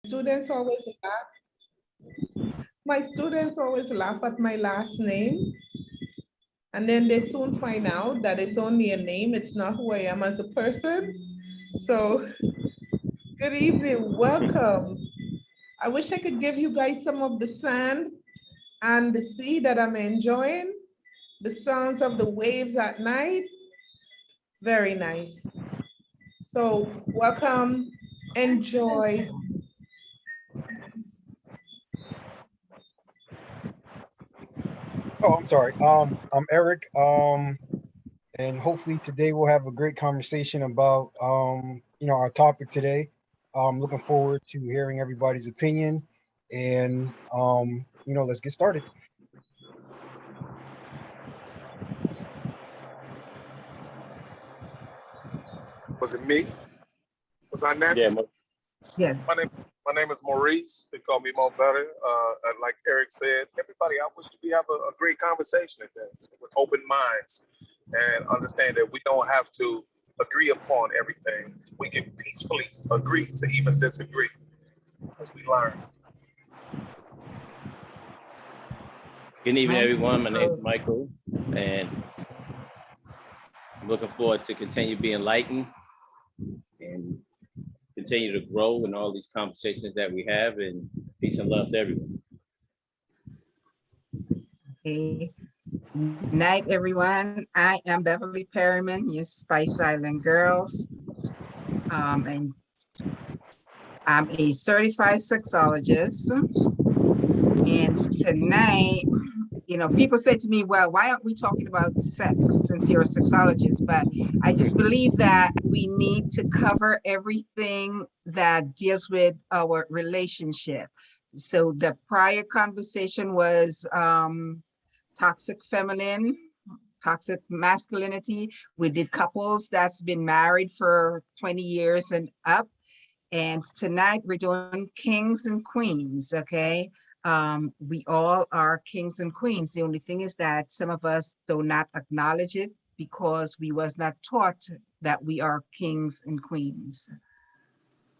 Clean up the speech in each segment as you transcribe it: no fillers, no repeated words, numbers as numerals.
Students always laugh. My students always laugh at my last name. And then they soon find out that it's only a name. It's not who I am as a person. So good evening, welcome. I wish I could give you guys some of the sand and the sea that I'm enjoying. The sounds of the waves at night. Very nice. So welcome, enjoy. Oh, I'm sorry. I'm Eric. And hopefully today we'll have a great conversation about our topic today. I'm looking forward to hearing everybody's opinion, and let's get started. Was it me? Was I next? Yeah. Yeah. My name is Maurice. They call me Mo Better. Like Eric said, everybody, I wish we have a great conversation today with open minds and understand that we don't have to agree upon everything. We can peacefully agree to even disagree as we learn. Good evening, everyone. My name is Michael, and I'm looking forward to continue being enlightened and continue to grow in all these conversations that we have, and peace and love to everyone. Okay. Night, everyone. I am Beverly Perryman, your Spice Island Girls. And I'm a certified sexologist. And tonight, people say to me, well, why aren't we talking about sex since you're a sexologist? But I just believe that we need to cover everything that deals with our relationship. So the prior conversation was toxic feminine, toxic masculinity. We did couples that's been married for 20 years and up. And tonight we're doing kings and queens, okay? We all are kings and queens. The only thing is that some of us do not acknowledge it because we was not taught that we are kings and queens.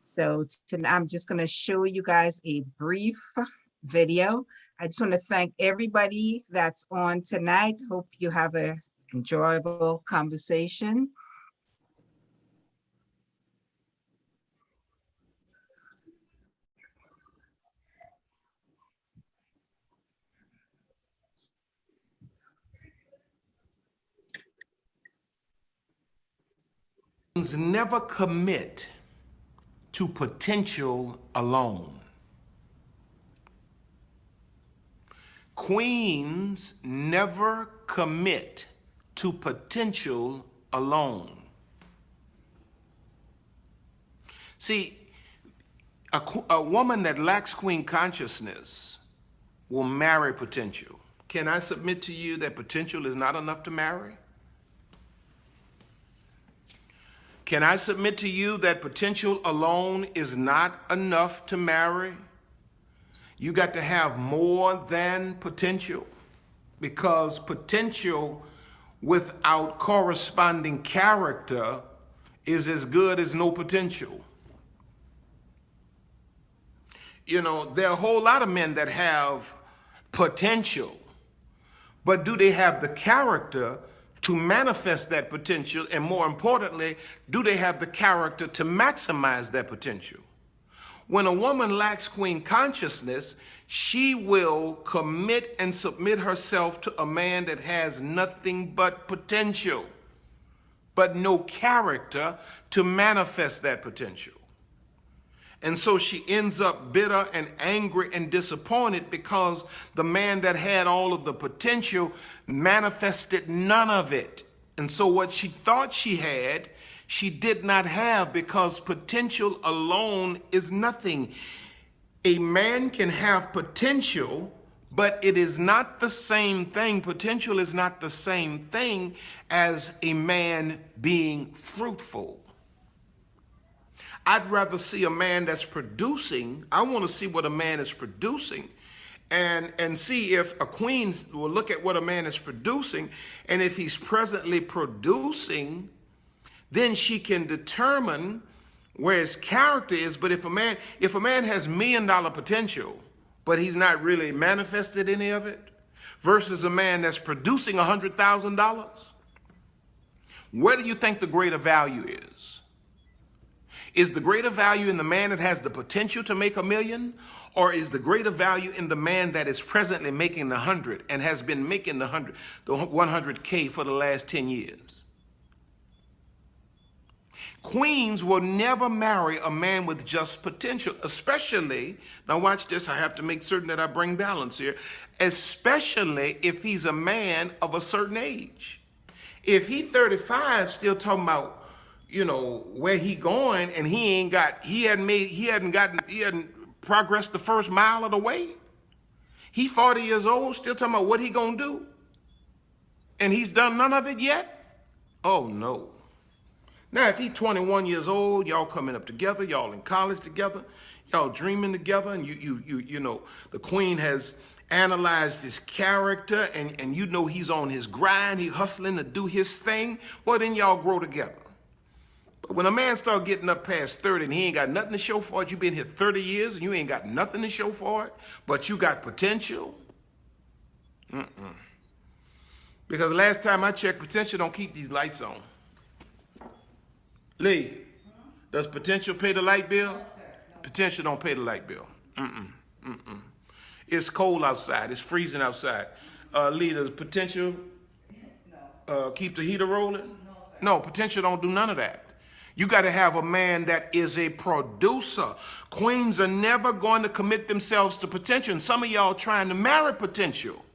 So tonight I'm just gonna show you guys a brief video. I just want to thank everybody that's on tonight. Hope you have an enjoyable conversation. Never commit to potential alone. Queens never commit to potential alone. See, a woman that lacks queen consciousness will marry potential. Can I submit to you that potential is not enough to marry? Can I submit to you that potential alone is not enough to marry? You got to have more than potential, because potential without corresponding character is as good as no potential. There are a whole lot of men that have potential, but do they have the character to manifest that potential? And more importantly, do they have the character to maximize that potential? When a woman lacks queen consciousness, she will commit and submit herself to a man that has nothing but potential, but no character to manifest that potential. And so she ends up bitter and angry and disappointed because the man that had all of the potential manifested none of it. And so what she thought she had, she did not have, because potential alone is nothing. A man can have potential, but it is not the same thing. Potential is not the same thing as a man being fruitful. I'd rather see a man that's producing. I want to see what a man is producing, and see if a queen will look at what a man is producing, and if he's presently producing, then she can determine where his character is. But if a man has $1 million potential, but he's not really manifested any of it, versus a man that's producing $100,000, where do you think the greater value is? Is the greater value in the man that has the potential to make $1 million, or is the greater value in the man that is presently making the 100 and has been making the 100K for the last 10 years? Queens will never marry a man with just potential, especially, now watch this, I have to make certain that I bring balance here, especially if he's a man of a certain age. If he 35, still talking about, you know, where he going, and he hadn't progressed the first mile of the way. He 40 years old, still talking about what he gonna do, and he's done none of it yet? Oh no. Now, if he's 21 years old, y'all coming up together, y'all in college together, y'all dreaming together, and you know, the queen has analyzed his character, and you know he's on his grind, he hustling to do his thing, well, then y'all grow together. But when a man start getting up past 30 and he ain't got nothing to show for it, you've been here 30 years and you ain't got nothing to show for it, but you got potential. Because last time I checked, potential don't keep these lights on. Lee, does potential pay the light bill? Potential don't pay the light bill. It's cold outside. It's freezing outside. Lee, does potential keep the heater rolling? No, potential don't do none of that. You got to have a man that is a producer. Queens are never going to commit themselves to potential. And some of y'all trying to marry potential.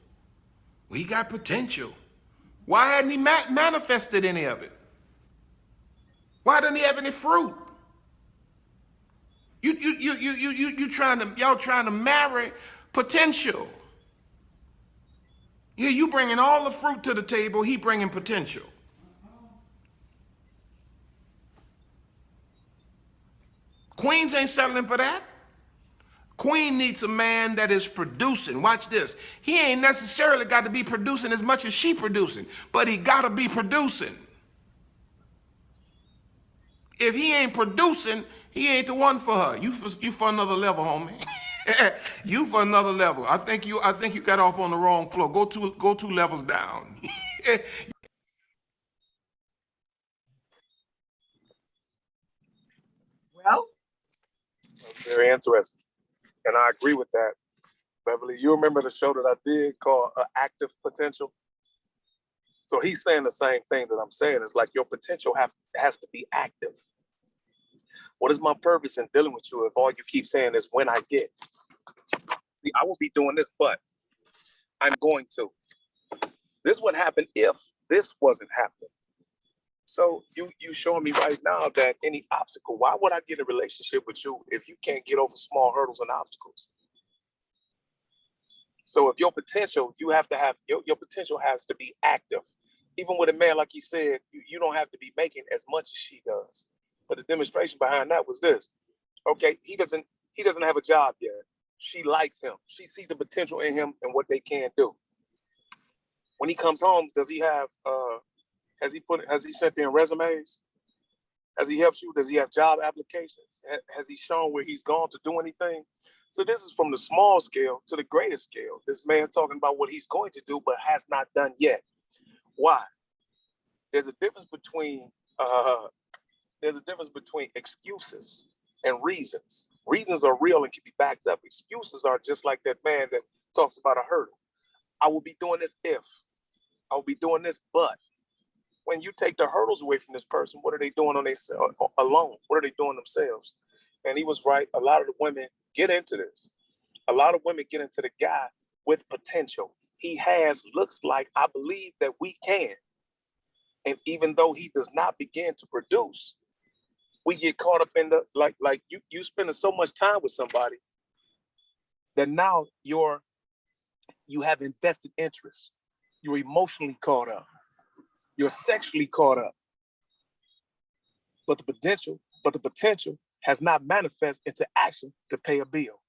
We got potential. Why hadn't he manifested any of it? Why doesn't he have any fruit? Y'all trying to marry potential. Yeah, you bringing all the fruit to the table. He bringing potential. Queens ain't settling for that. Queen needs a man that is producing. Watch this. He ain't necessarily got to be producing as much as she producing, but he got to be producing. If he ain't producing, he ain't the one for her. You for another level, homie. You for another level. I think you got off on the wrong floor. Go two levels down. Well, That's very interesting. And I agree with that. Beverly, you remember the show that I did called Active Potential? So he's saying the same thing that I'm saying. It's like your potential has to be active. What is my purpose in dealing with you if all you keep saying is when I get? See, I will be doing this, but I'm going to. This would happen if this wasn't happening. So you showing me right now that any obstacle, why would I get in a relationship with you if you can't get over small hurdles and obstacles? So if your potential, you have to have, your potential has to be active. Even with a man, like he said, you don't have to be making as much as she does. But the demonstration behind that was this. Okay, he doesn't have a job yet. She likes him. She sees the potential in him and what they can do. When he comes home, does he have has he sent in resumes? Has he helped you? Does he have job applications? Has he shown where he's gone to do anything? So this is from the small scale to the greater scale. This man talking about what he's going to do, but has not done yet. Why? There's a difference between excuses and reasons. Reasons are real and can be backed up. Excuses are just like that man that talks about a hurdle. I will be doing this if. I will be doing this, but. When you take the hurdles away from this person, what are they doing on themselves alone? What are they doing themselves? And he was right. A lot of the women get into this. A lot of women get into the guy with potential. He looks like, I believe that we can. And even though he does not begin to produce, we get caught up in the, like you spending so much time with somebody that now you have invested interest. You're emotionally caught up. You're sexually caught up. But the potential has not manifested into action to pay a bill.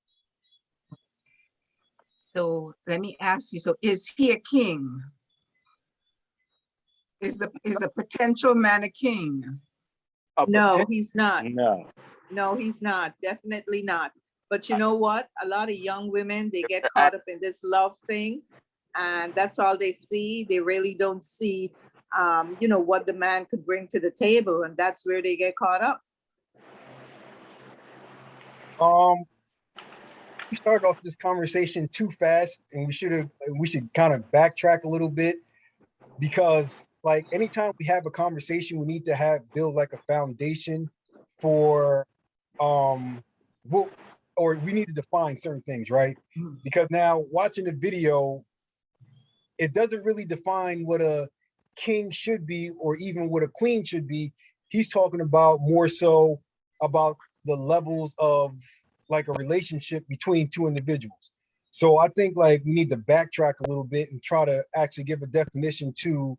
so let me ask you, so is he a king? Is a potential man a king? No, he's not. No. No, he's not. Definitely not. But you know what? A lot of young women, they get caught up in this love thing, and that's all they see. They really don't see, you know, what the man could bring to the table, and that's where they get caught up. We started off this conversation too fast, and we should kind of backtrack a little bit, because like anytime we have a conversation, we need to build like a foundation for what, or we need to define certain things, right? Because now watching the video, it doesn't really define what a king should be or even what a queen should be. He's talking about more so about the levels of like a relationship between two individuals. So I think like we need to backtrack a little bit and try to actually give a definition to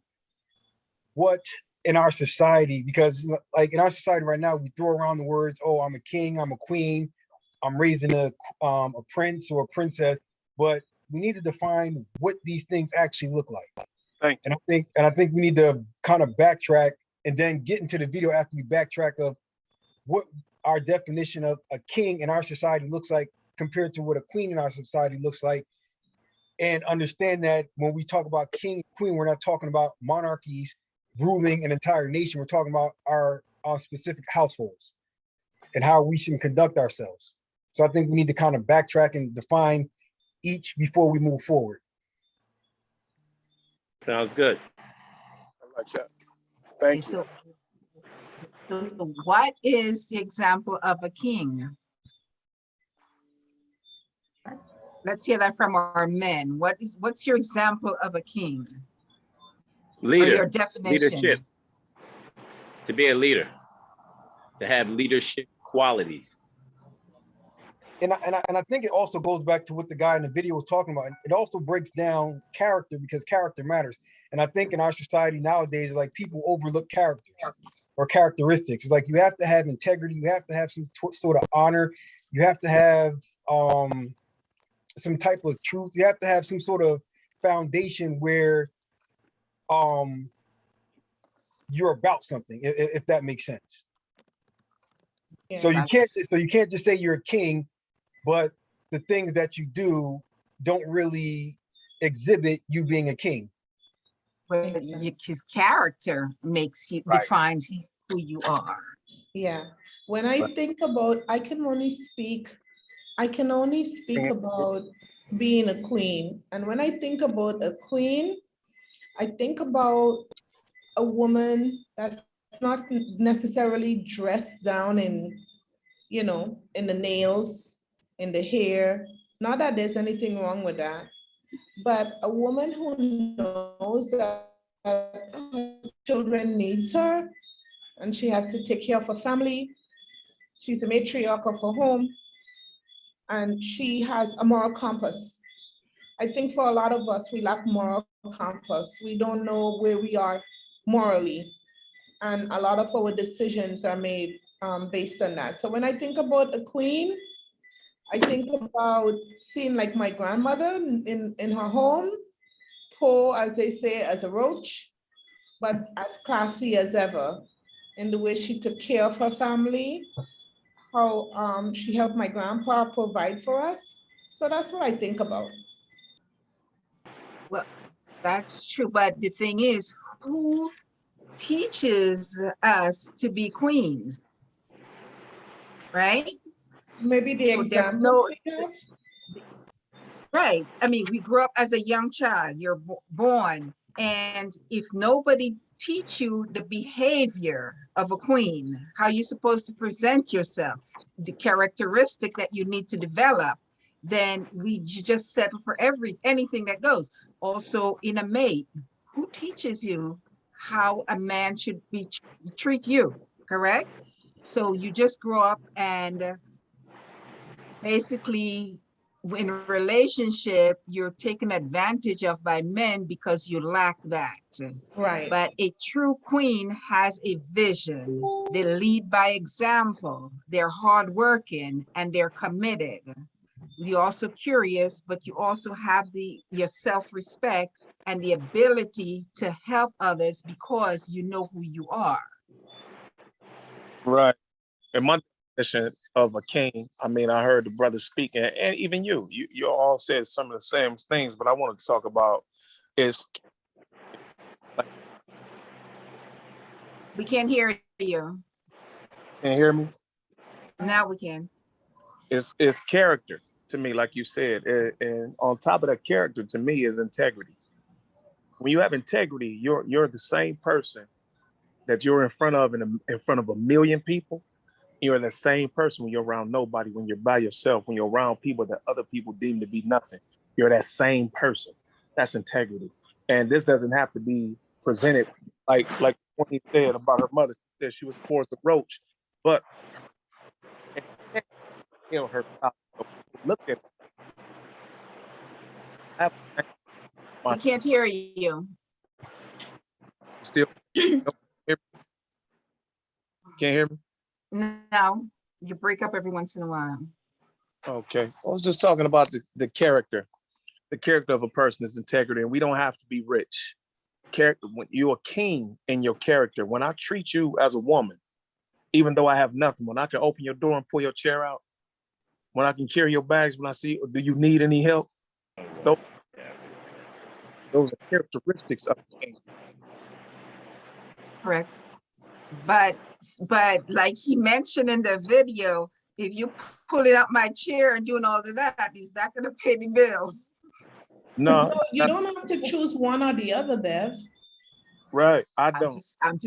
what in our society, because like in our society right now, we throw around the words, oh, I'm a king, I'm a queen, I'm raising a prince or a princess, but we need to define what these things actually look like. Thank you. And I think we need to kind of backtrack and then get into the video after we backtrack of what our definition of a king in our society looks like compared to what a queen in our society looks like. And understand that when we talk about king and queen, we're not talking about monarchies ruling an entire nation. We're talking about our specific households and how we should conduct ourselves. So I think we need to kind of backtrack and define each before we move forward. Sounds good. I like that. Thank you. So what is the example of a king? Let's hear that from our men. What's your example of a king? Leader. Or your definition? Leadership. To be a leader. To have leadership qualities. And I think it also goes back to what the guy in the video was talking about. It also breaks down character, because character matters. And I think in our society nowadays, like people overlook characters or characteristics. It's like you have to have integrity. You have to have some sort of honor. You have to have some type of truth. You have to have some sort of foundation where you're about something, if that makes sense. Yeah, so you can't just say you're a king, but the things that you do don't really exhibit you being a king. Well, his character makes you, defines who you are. Yeah. When I think about, I can only speak about being a queen. And when I think about a queen, I think about a woman that's not necessarily dressed down in, you know, in the nails, in the hair. Not that there's anything wrong with that, but a woman who knows that her children needs her and she has to take care of her family. She's a matriarch of her home and she has a moral compass. I think for a lot of us, we lack moral compass. We don't know where we are morally. And a lot of our decisions are made based on that. So when I think about a queen, I think about seeing like my grandmother in her home, poor, as they say, as a roach, but as classy as ever in the way she took care of her family, how she helped my grandpa provide for us. So that's what I think about. Well, that's true. But the thing is, who teaches us to be queens? Right? Maybe the example. Right. I mean, we grew up as a young child, you're born, and if nobody teach you the behavior of a queen, how you're supposed to present yourself, the characteristic that you need to develop, then we just settle for anything that goes. Also in a mate, who teaches you how a man should treat you, correct? So you just grow up and basically in a relationship, you're taken advantage of by men because you lack that. Right. But a true queen has a vision. They lead by example. They're hardworking and they're committed. You're also curious, but you also have your self-respect and the ability to help others because you know who you are. Right. And my definition of a king, I mean, I heard the brother speak, and even you all said some of the same things, but I wanted to talk about is, We can't hear you. can you hear me? Now we can. It's character to me, like you said, and on top of that character, to me, is integrity. When you have integrity, you're the same person that you're in front of in front of a million people. You're the same person when you're around nobody, when you're by yourself, when you're around people that other people deem to be nothing. You're that same person. That's integrity. And this doesn't have to be presented like what he said about her mother. She said she was poor as a roach, but and you can't kill her child. So look at that. We can't hear you. Still can't hear me? No, you break up every once in a while. Okay. I was just talking about the character. The character of a person is integrity, and we don't have to be rich. Character, when you're a king in your character, when I treat you as a woman, even though I have nothing, when I can open your door and pull your chair out, when I can carry your bags, when I see, do you need any help? Those are characteristics of a king. Correct. But like he mentioned in the video, if you pulling up my chair and doing all of that, is that gonna pay the bills? No, You don't have to choose one or the other, Bev. right. I don't. I'm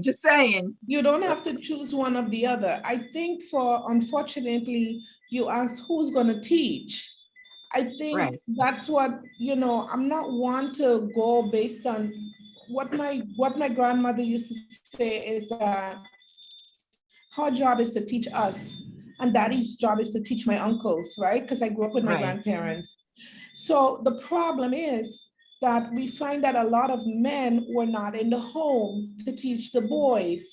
just saying. You don't have to choose one or the other. I think unfortunately, you asked who's gonna teach. I think Right. that's what, I'm not one to go based on what my grandmother used to say is her job is to teach us, and daddy's job is to teach my uncles, right? Because I grew up with my Right. grandparents. So the problem is that we find that a lot of men were not in the home to teach the boys.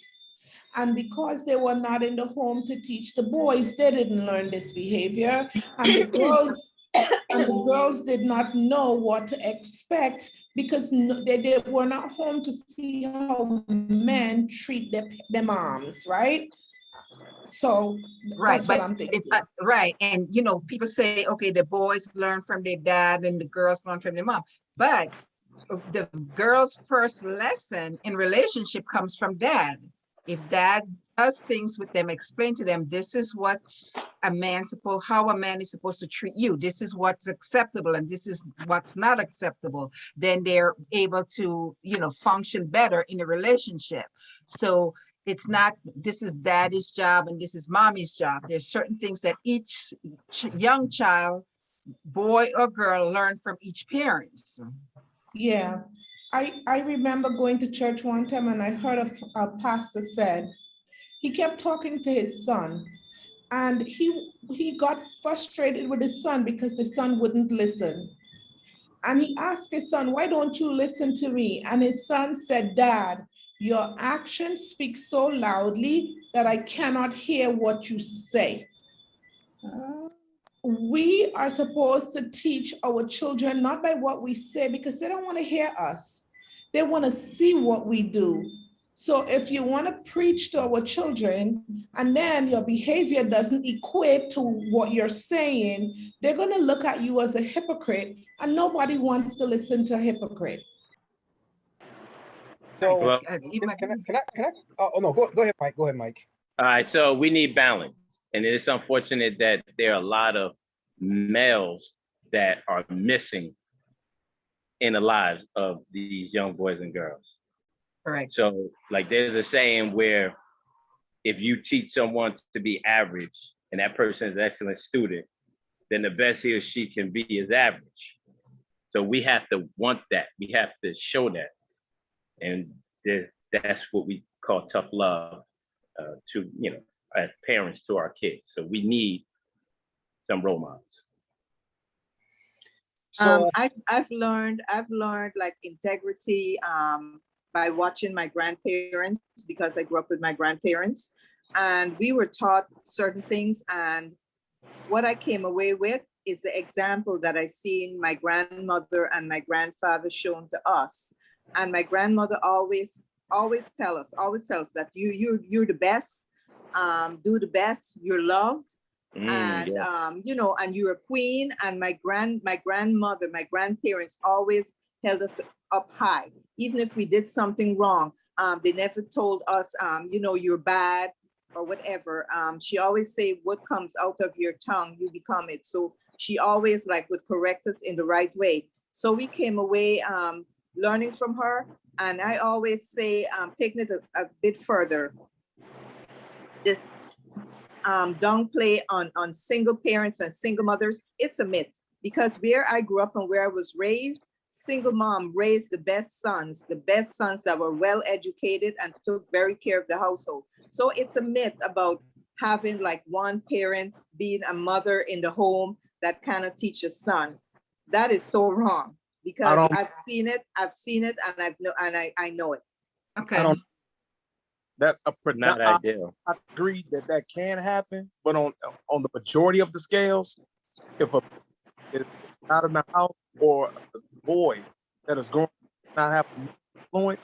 And because they were not in the home to teach the boys, they didn't learn this behavior. And the girls did not know what to expect because they were not home to see how men treat their moms, right? So Right, that's what but I'm thinking. right, and people say, okay, the boys learn from their dad and the girls learn from their mom, but the girl's first lesson in relationship comes from dad. If dad does things with them, explain to them, this is what how a man is supposed to treat you. This is what's acceptable and this is what's not acceptable. Then they're able to, function better in a relationship. So it's not, this is daddy's job and this is mommy's job. There's certain things that each young child, boy or girl, learn from each parent. Yeah, I remember going to church one time and I heard a pastor said, he kept talking to his son and he got frustrated with his son because the son wouldn't listen. And he asked his son, why don't you listen to me? And his son said, Dad, your actions speak so loudly that I cannot hear what you say. We are supposed to teach our children not by what we say because they don't want to hear us. They want to see what we do. So if you want to preach to our children and then your behavior doesn't equate to what you're saying, they're going to look at you as a hypocrite, and nobody wants to listen to a hypocrite. So Well, can I? Oh no, go ahead, Mike. Go ahead, Mike. all right, so we need balance. And it's unfortunate that there are a lot of males that are missing in the lives of these young boys and girls. Correct. So like there's a saying where if you teach someone to be average and that person is an excellent student, then the best he or she can be is average. So we have to want that. We have to show that. And that's what we call tough love to, as parents to our kids. So we need some role models. So I've learned like integrity by watching my grandparents, because I grew up with my grandparents and we were taught certain things, and what I came away with is the example that I seen my grandmother and my grandfather shown to us. And my grandmother always always tell us that you're the best, do the best, you're loved, and Yeah. you know, and you're a queen. And my grandmother, my grandparents always held us up high, even if we did something wrong. They never told us, you know, you're bad or whatever. She always say, what comes out of your tongue, you become it. So she always like would correct us in the right way. So we came away learning from her. And I always say, taking it a bit further, this downplay on single parents and single mothers, it's a myth. Because where I grew up and where I was raised, single mom raised the best sons that were well educated and took very care of the household. So it's a myth about having like one parent being a mother in the home that cannot teach a son. That is so wrong, because I've seen it, and I know it. Okay. I don't. That Not ideal. I agree that can happen, but on the majority of the scales, if a is not in the house, or a boy that is going to not have influence,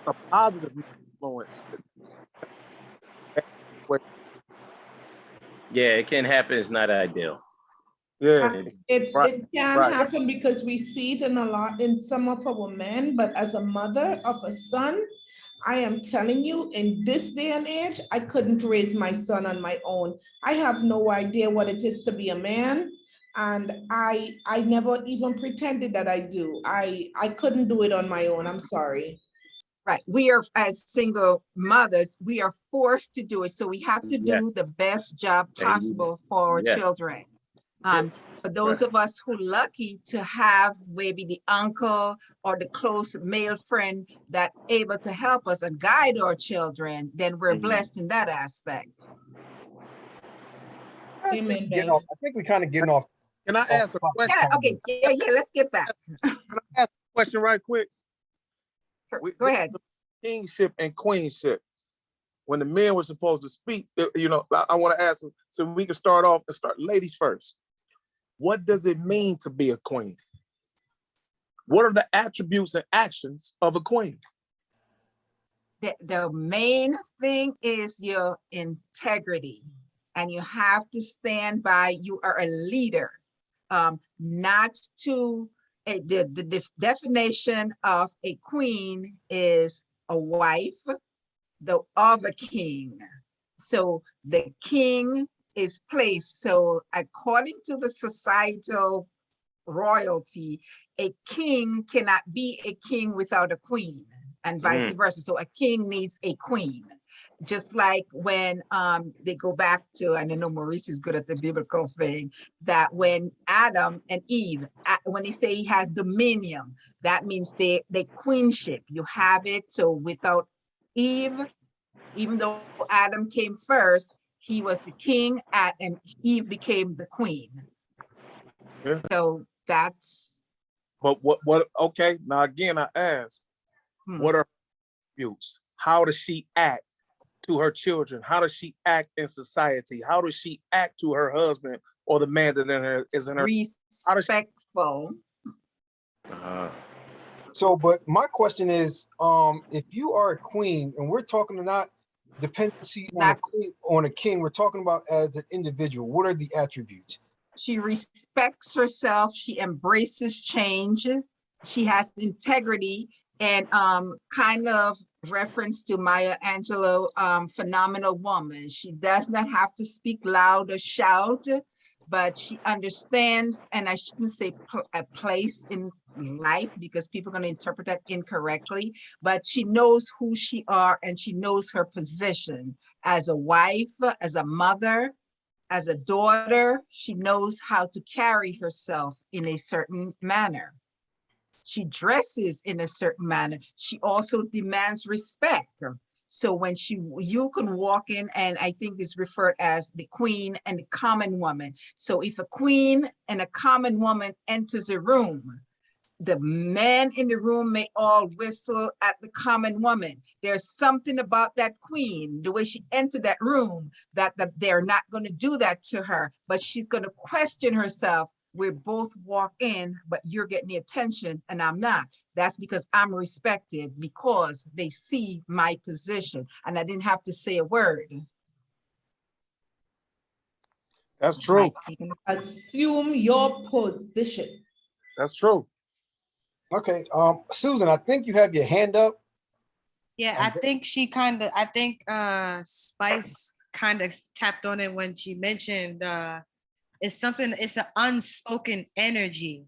a positive influence. Yeah, it can happen. It's not ideal. Yeah, It can right. happen because we see it in some of our men, but as a mother of a son, I am telling you, in this day and age, I couldn't raise my son on my own. I have no idea what it is to be a man. And I never even pretended that I do. I couldn't do it on my own. I'm sorry. Right. We are, as single mothers, we are forced to do it. So we have to do the best job possible for our children. For those of us who are lucky to have maybe the uncle or the close male friend that able to help us and guide our children, then we're blessed in that aspect. Amen. I think we're kind of getting off. Can I ask a question? Yeah, okay, yeah, let's get back. Can I ask a question right quick? Go ahead. Kingship and queenship. When the men were supposed to speak, you know, I want to ask them, so we can start off and start ladies first. What does it mean to be a queen? What are the attributes and actions of a queen? The main thing is your integrity, and you have to stand by, you are a leader. Not to, the definition of a queen is a wife of a king. So the king is placed. So according to the societal royalty, a king cannot be a king without a queen, and vice versa. So a king needs a queen. Just like when they go back to, and I know Maurice is good at the biblical thing, that when Adam and Eve, when they say he has dominion, that means they queenship. You have it. So without Eve, even though Adam came first, he was the king, and Eve became the queen. Yeah. So that's. But what? Okay, now again, I ask, what are attributes? How does she act to her children? How does she act in society? How does she act to her husband or the man that is in her? Respectful. So, but my question is, if you are a queen, and we're talking not dependency on a king, we're talking about as an individual. What are the attributes? She respects herself. She embraces change. She has integrity, and kind of reference to Maya Angelou, phenomenal woman. She does not have to speak loud or shout, but she understands, and I shouldn't say a place in life because people are going to interpret that incorrectly, but she knows who she are and she knows her position as a wife, as a mother, as a daughter. She knows how to carry herself in a certain manner. She dresses in a certain manner. She also demands respect. So when you can walk in, and I think it's referred as the queen and the common woman. So if a queen and a common woman enters a room, the men in the room may all whistle at the common woman. There's something about that queen, the way she entered that room, that they're not going to do that to her, but she's going to question herself. we both walk in, but you're getting the attention and I'm not. That's because I'm respected because they see my position and I didn't have to say a word. That's true. Assume your position. That's true. Okay, Susan, I think you have your hand up. Yeah, I think Spice kind of tapped on it when she mentioned it's an unspoken energy.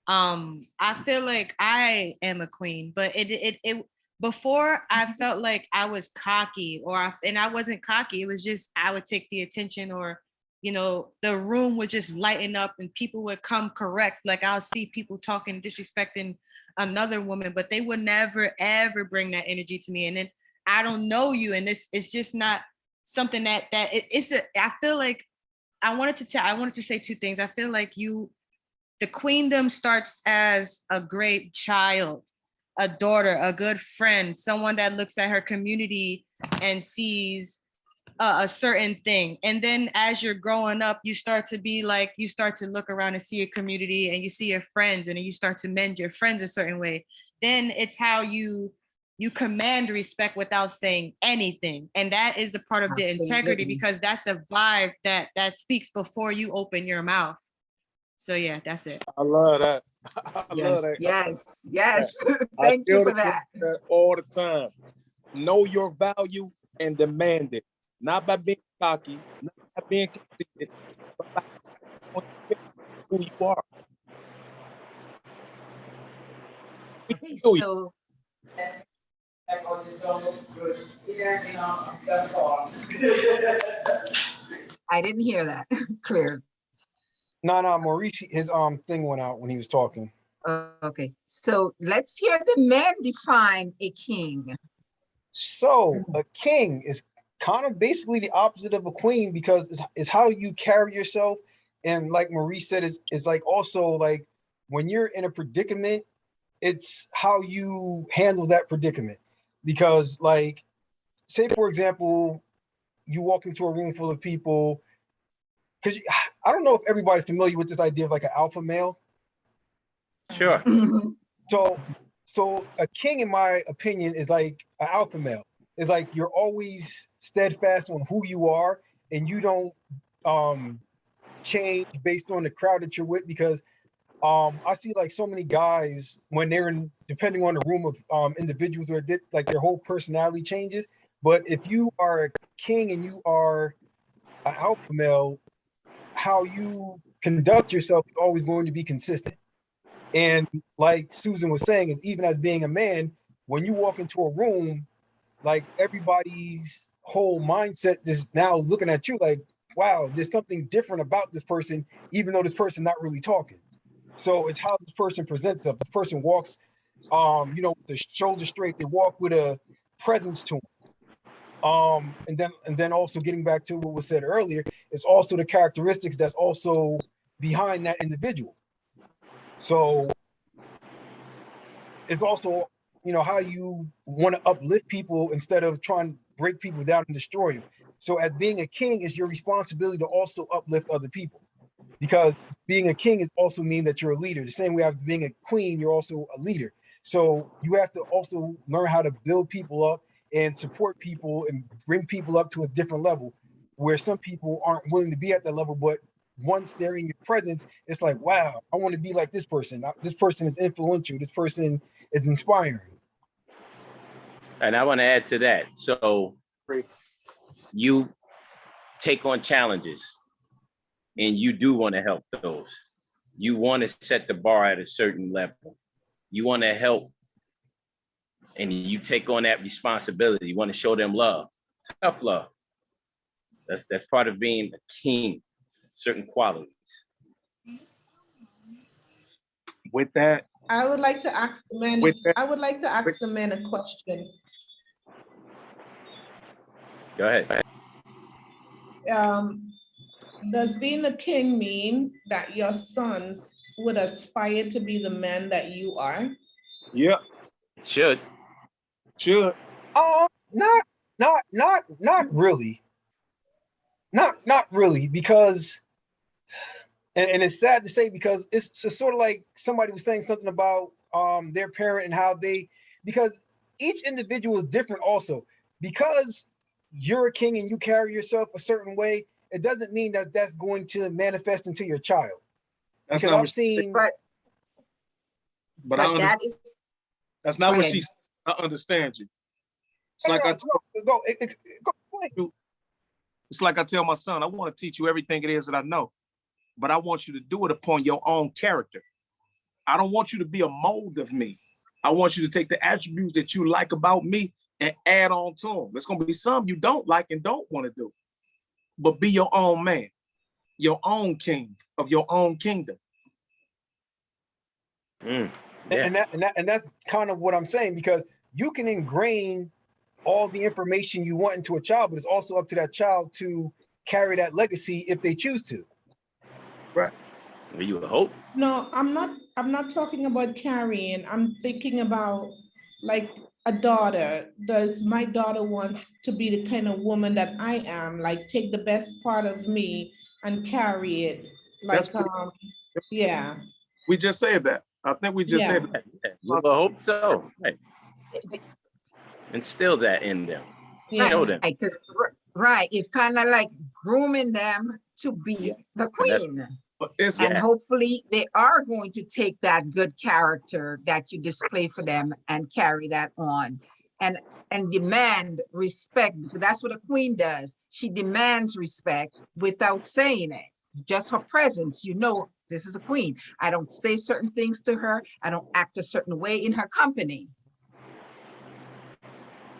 I feel like I am a queen, but it before I felt like I was cocky and I wasn't cocky. It was just I would take the attention, or the room would just lighten up and people would come correct. Like I'll see people talking, disrespecting another woman, but they would never ever bring that energy to me. And then I don't know you, and it's just not something I feel like I wanted to say two things. I feel like the queendom starts as a great child, a daughter, a good friend, someone that looks at her community and sees a certain thing. And then as you're growing up, you start to look around and see your community and you see your friends, and then you start to mend your friends a certain way. Then it's how you command respect without saying anything. And that is the part of the integrity, because that's a vibe that speaks before you open your mouth. So yeah, that's it. I love that. I love that. Yes. Thank you for that. All the time. Know your value and demand it. Not by being cocky, not by being conceited, but by who you are. Okay, so I didn't hear that clear. No, Maurice, his thing went out when he was talking. Okay, so let's hear the man define a king. So a king is kind of basically the opposite of a queen, because it's how you carry yourself. And like Maurice said, it's like also like when you're in a predicament, it's how you handle that predicament. Because like, say for example, you walk into a room full of people, because I don't know if everybody's familiar with this idea of like an alpha male. Sure. So a king, in my opinion, is like an alpha male. It's like you're always steadfast on who you are, and you don't change based on the crowd that you're with. Because I see like so many guys when they're in, depending on the room of individuals, where like their whole personality changes. But if you are a king and you are an alpha male, how you conduct yourself is always going to be consistent. And like Susan was saying, is even as being a man, when you walk into a room, like everybody's whole mindset is now looking at you like, wow, there's something different about this person, even though this person not really talking. So it's how this person presents up. This person walks, with the shoulders straight. They walk with a presence to them. And then also getting back to what was said earlier, it's also the characteristics that's also behind that individual. So it's also, how you want to uplift people instead of trying to break people down and destroy them. So as being a king, is your responsibility to also uplift other people, because being a king is also mean that you're a leader. The same way as being a queen, you're also a leader. So you have to also learn how to build people up and support people and bring people up to a different level, where some people aren't willing to be at that level, but once they're in your presence, it's like, wow, I want to be like this person. This person is influential. This person is inspiring. And I want to add to that. So you take on challenges and you do want to help those. You want to set the bar at a certain level. You want to help, and you take on that responsibility. You want to show them love, tough love. That's part of being a king, certain qualities. With that, I would like to ask the men. I would like to ask the men a question. Go ahead. Does being a king mean that your sons would aspire to be the men that you are? Yeah. Should. Not really. Not really, because And it's sad to say because it's just sort of like somebody was saying something about their parent and how they, because each individual is different also. Because you're a king and you carry yourself a certain way, it doesn't mean that that's going to manifest into your child. That's Because not I've what she, seen, but I But that understand. is, That's not go what ahead. she said. I understand you. It's no, like no, I no, told, go, go, explain. it's like I tell my son, I want to teach you everything it is that I know, but I want you to do it upon your own character. I don't want you to be a mold of me. I want you to take the attributes that you like about me and add on to them. There's going to be some you don't like and don't want to do, but be your own man, your own king of your own kingdom. Yeah. And that's kind of what I'm saying, because you can ingrain all the information you want into a child, but it's also up to that child to carry that legacy if they choose to. Right. Well, you would hope. No, I'm not talking about carrying. I'm thinking about like a daughter. Does my daughter want to be the kind of woman that I am? Like take the best part of me and carry it. That's Like pretty, yeah. we just said that. I think we just Yeah. said that. Yeah, you would hope so. Right. Instill that in them. Yeah. Show them. Because right, it's kind of like grooming them to be Yeah. the And that's- queen. But it's And Yeah. hopefully they are going to take that good character that you display for them and carry that on and demand respect, because that's what a queen does. She demands respect without saying it. Just her presence, you know, this is a queen. I don't say certain things to her. I don't act a certain way in her company.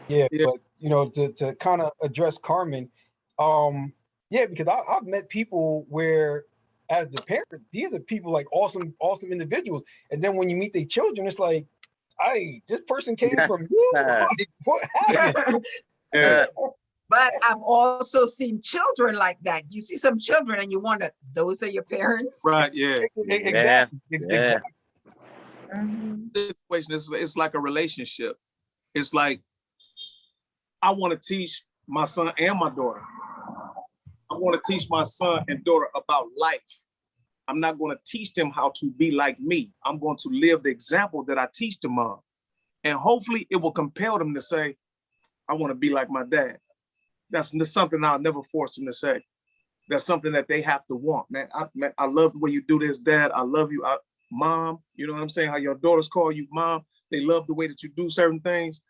Yeah, Yeah. but you know, to kind of address Carmen, yeah, because I've met people where, as the parent, these are people like awesome individuals, and then when you meet their children, it's like, hey, this person came from you. Like, what happened? yeah. But I've also seen children like that. You see some children and you wonder, those are your parents? Right. Yeah. Exactly. Yeah. Exactly. Situation is, it's like a relationship. It's like I want to teach my son and my daughter. I want to teach my son and daughter about life. I'm not going to teach them how to be like me. I'm going to live the example that I teach them on. And hopefully it will compel them to say, I want to be like my dad. That's something I'll never force them to say. That's something that they have to want. Man, I love the way you do this, Dad. I love you, Mom. You know what I'm saying? How your daughters call you Mom. They love the way that you do certain things.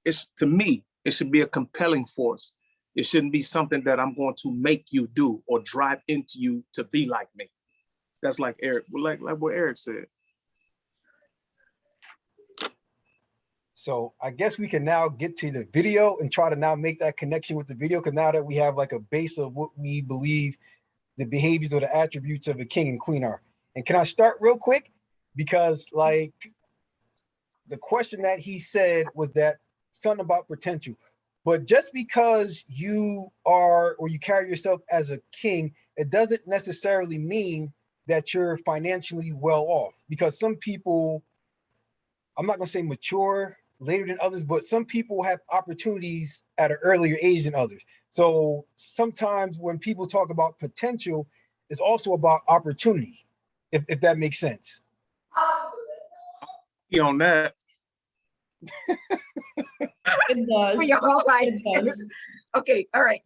It's, to me, it should be a compelling force. It shouldn't be something that I'm going to make you do or drive into you to be like me. That's like Eric, like what Eric said. So I guess we can now get to the video and try to now make that connection with the video, because now that we have like a base of what we believe the behaviors or the attributes of a king and queen are. And can I start real quick? Because like the question that he said was that something about potential. But just because you are or you carry yourself as a king, it doesn't necessarily mean that you're financially well off, because some people, I'm not going to say mature later than others, but some people have opportunities at an earlier age than others. So sometimes when people talk about potential, it's also about opportunity, if that makes sense. On that. It does. We all like, It does. okay, all right.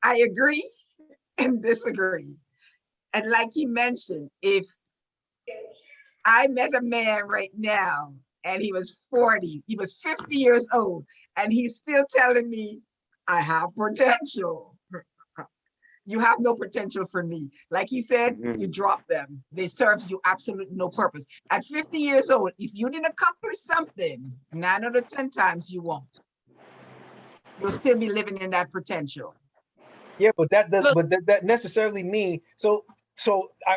I agree and disagree. And like you mentioned, if I met a man right now and he was 40, he was 50 years old, and he's still telling me I have potential. You have no potential for me. Like he said, you drop them. They serve you absolutely no purpose. At 50 years old, if you didn't accomplish something, 9 out of 10 times you won't. You'll still be living in that potential. Yeah, but that necessarily mean, so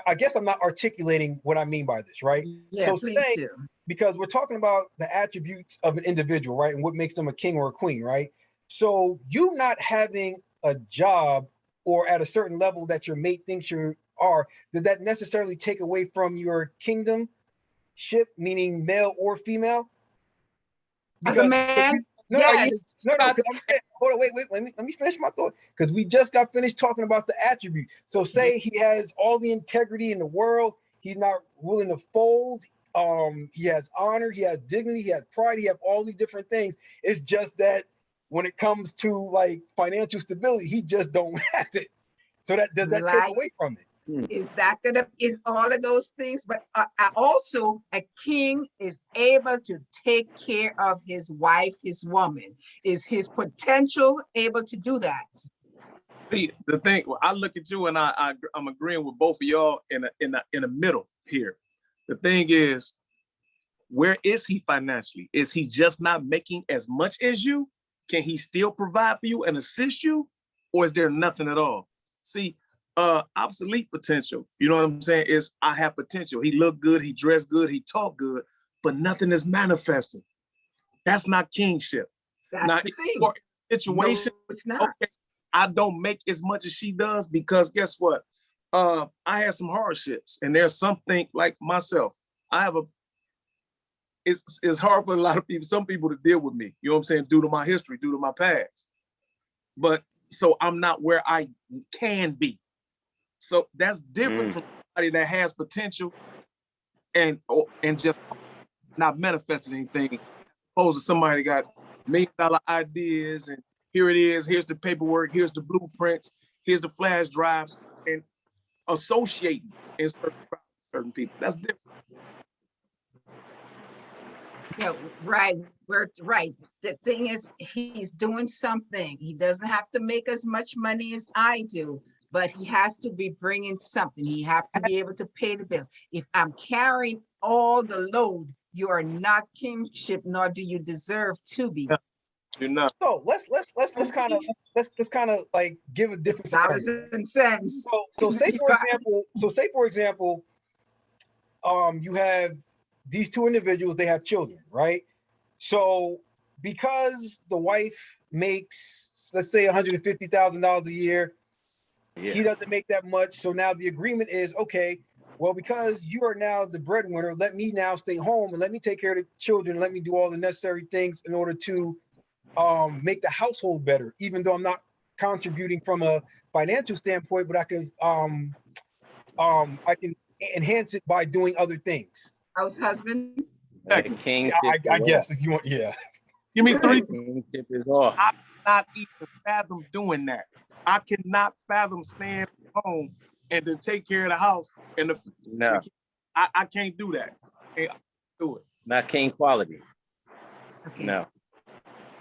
I guess I'm not articulating what I mean by this, right? Yeah, so please do. Because we're talking about the attributes of an individual, right? And what makes them a king or a queen, right? So you not having a job or at a certain level that your mate thinks you are, did that necessarily take away from your kingdomship, meaning male or female? As a man, No, Yes. no, because I'm saying, hold on, wait, let me finish my thought. Because we just got finished talking about the attribute. So say he has all the integrity in the world, he's not willing to fold. He has honor, he has dignity, he has pride, he has all these different things. It's just that when it comes to like financial stability, he just don't have it. So that does that take Like, away from it? is that gonna, is all of those things, but also a king is able to take care of his wife, his woman. Is his potential able to do that? See, the thing, well, I look at you and I'm agreeing with both of y'all in the middle here. The thing is, where is he financially? Is he just not making as much as you? Can he still provide for you and assist you? Or is there nothing at all? See, obsolete potential, you know what I'm saying, is I have potential. He look good, he dressed good, he talk good, but nothing is manifesting. That's not kingship. That's Now, the thing. for situation, No, it's not. okay, I don't make as much as she does because guess what? I had some hardships, and there's something like myself. I have it's hard for a lot of people, some people to deal with me, you know what I'm saying, due to my history, due to my past. But so I'm not where I can be. So that's different from somebody that has potential and just not manifesting anything, opposed to somebody that got $1 million ideas and here it is, here's the paperwork, here's the blueprints, here's the flash drives, and associating in certain people. That's different. Yeah, right. We're right. The thing is, he's doing something. He doesn't have to make as much money as I do, but he has to be bringing something. He has to be able to pay the bills. If I'm carrying all the load, you are not kingship, nor do you deserve to be. You're not. So let's kind of like give a different Dollars scenario. and cents. So say for example, you have these two individuals, they have children, right? So because the wife makes, let's say, $150,000 a year, he doesn't make that much. So now the agreement is, okay, well, because you are now the breadwinner, let me now stay home and let me take care of the children. Let me do all the necessary things in order to make the household better, even though I'm not contributing from a financial standpoint, but I can enhance it by doing other things. House husband. I guess if you want, yeah. Give me 3. Kingship is off. I cannot even fathom doing that. I cannot fathom staying at home and then take care of the house and the. No. I can't do that. I can't do it. Not king quality. Okay. No.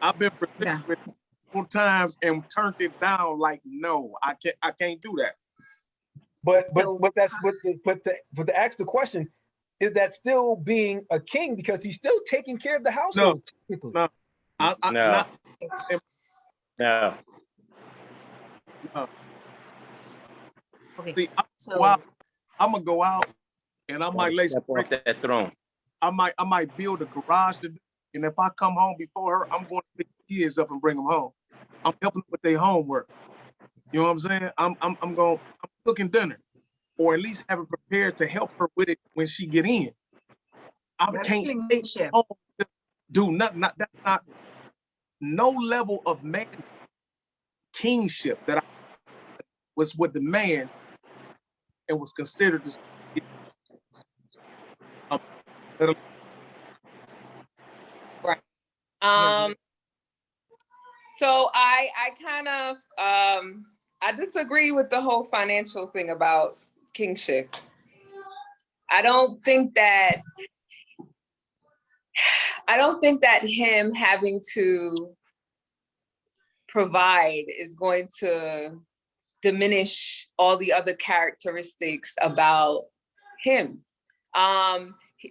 I've been presented with multiple times and turned it down. Like, no, I can't do that. But to ask the question, is that still being a king because he's still taking care of the household? No, technically? no. No. Okay. See, So I'm gonna go out and I might lay Step off that throne. I might build a garage and if I come home before her, I'm going to pick the kids up and bring them home. I'm helping them with their homework. You know what I'm saying? I'm cooking dinner, or at least have it prepared to help her with it when she get in. I can't stay home, do nothing. That's not no level of man kingship that I was with the man and was considered to. Right. So I kind of I disagree with the whole financial thing about kingship. I don't think that him having to provide is going to diminish all the other characteristics about him.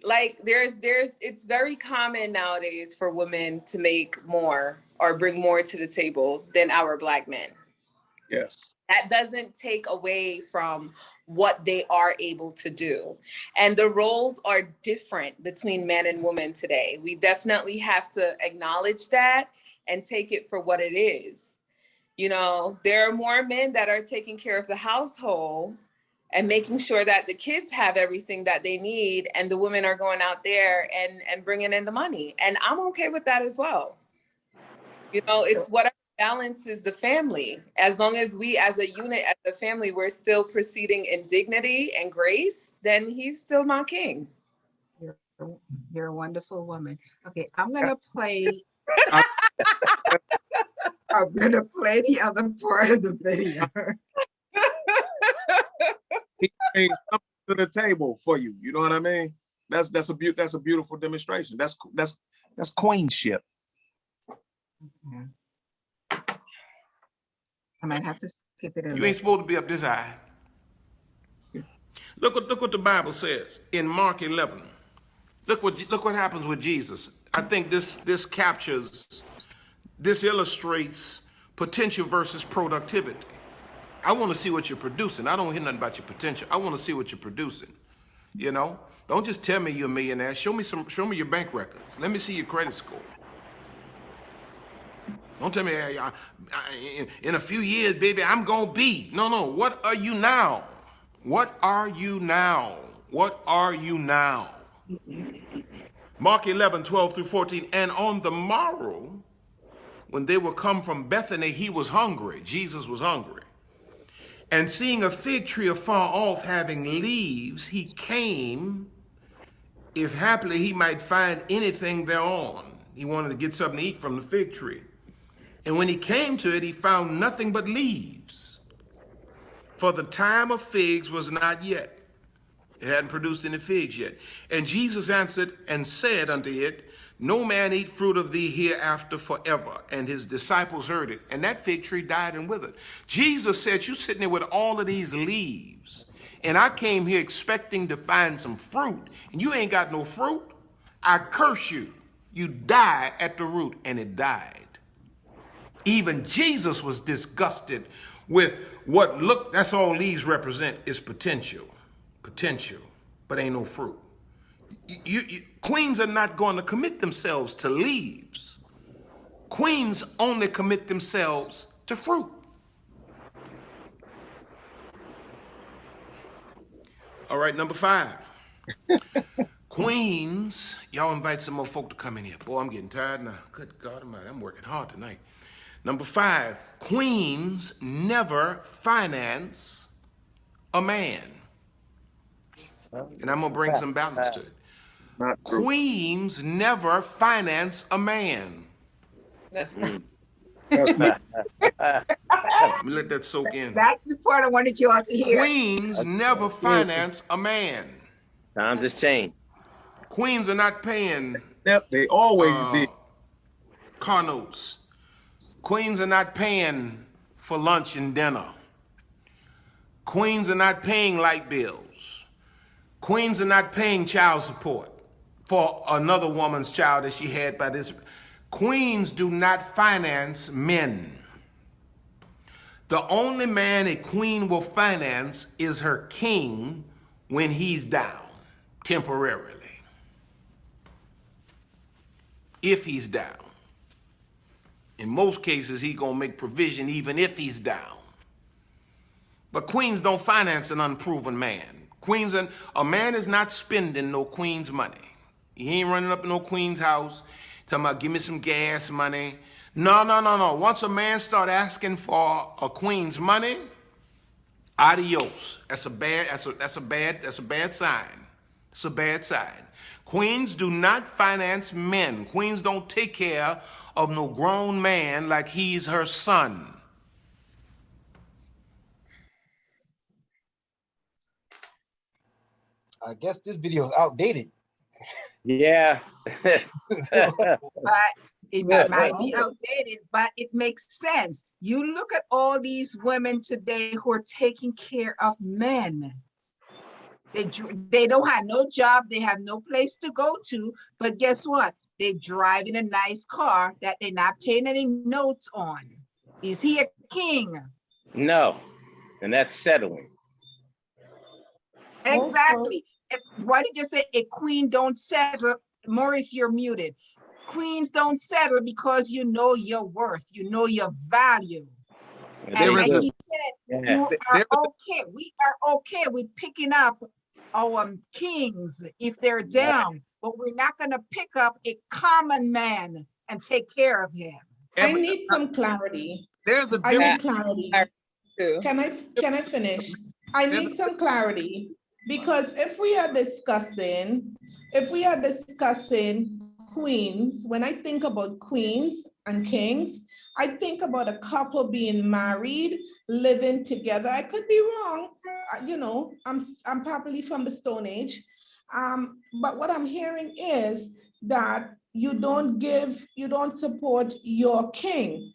Like it's very common nowadays for women to make more or bring more to the table than our Black men. Yes. That doesn't take away from what they are able to do. And the roles are different between man and woman today. We definitely have to acknowledge that and take it for what it is. You know, there are more men that are taking care of the household and making sure that the kids have everything that they need, and the women are going out there and bringing in the money. And I'm okay with that as well. You know, it's whatever balances the family. As long as we as a unit, as a family, we're still proceeding in dignity and grace, then he's still my king. You're a wonderful woman. Okay, I'm gonna play the other part of the video. He brings something to the table for you. You know what I mean? That's a beautiful demonstration. That's queenship. Yeah. I might have to skip it. You ain't supposed to be up this high. Look what the Bible says in Mark 11. Look what happens with Jesus. I think this illustrates potential versus productivity. I want to see what you're producing. I don't hear nothing about your potential. I want to see what you're producing. You know, don't just tell me you're a millionaire. Show me your bank records. Let me see your credit score. Don't tell me in a few years, baby, I'm gonna be. No. What are you now? What are you now? What are you now? Mark 11:12-14. And on the morrow, when they were come from Bethany, he was hungry. Jesus was hungry. And seeing a fig tree afar off having leaves, he came, if happily he might find anything thereon. He wanted to get something to eat from the fig tree. And when he came to it, he found nothing but leaves. For the time of figs was not yet. It hadn't produced any figs yet. And Jesus answered and said unto it, no man eat fruit of thee hereafter forever. And his disciples heard it. And that fig tree died and withered. Jesus said, you sitting there with all of these leaves, and I came here expecting to find some fruit, and you ain't got no fruit. I curse you. You die at the root. And it died. Even Jesus was disgusted with that's all leaves represent is potential, but ain't no fruit. Queens are not going to commit themselves to leaves. Queens only commit themselves to fruit. All right, number 5. Queens, y'all invite some more folk to come in here. Boy, I'm getting tired now. Good God Almighty, I'm working hard tonight. Number 5, queens never finance a man. And I'm gonna bring some balance to it. Queens never finance a man. That's Let me let that soak in. That's the part I wanted you all to hear. Queens never finance a man. Times has changed. Queens are not paying. Yep, they always did. Car notes. Queens are not paying for lunch and dinner. Queens are not paying light bills. Queens are not paying child support for another woman's child that she had by this. Queens do not finance men. The only man a queen will finance is her king when he's down, temporarily. If he's down. In most cases, he's gonna make provision even if he's down. But queens don't finance an unproven man. A man is not spending no queen's money. He ain't running up in no queen's house, talking about give me some gas money. No. Once a man start asking for a queen's money, adios. That's a bad sign. It's a bad sign. Queens do not finance men. Queens don't take care of no grown man like he's her son. I guess this video is outdated. Yeah. But it might be outdated, but it makes sense. You look at all these women today who are taking care of men. They don't have no job, they have no place to go to, but guess what? They drive in a nice car that they're not paying any notes on. Is he a king? No, and that's settling. Exactly. Why did you say a queen don't settle? Maurice, you're muted. Queens don't settle because you know your worth, you know your value. And he said, you are okay. We are okay with picking up our kings if they're down, but we're not going to pick up a common man and take care of him. I need some clarity. There's a I need difference. clarity. Too. Can I finish? I need some clarity because if we are discussing queens, when I think about queens and kings, I think about a couple being married, living together. I could be wrong. You know, I'm probably from the Stone Age. But what I'm hearing is that you don't support your king.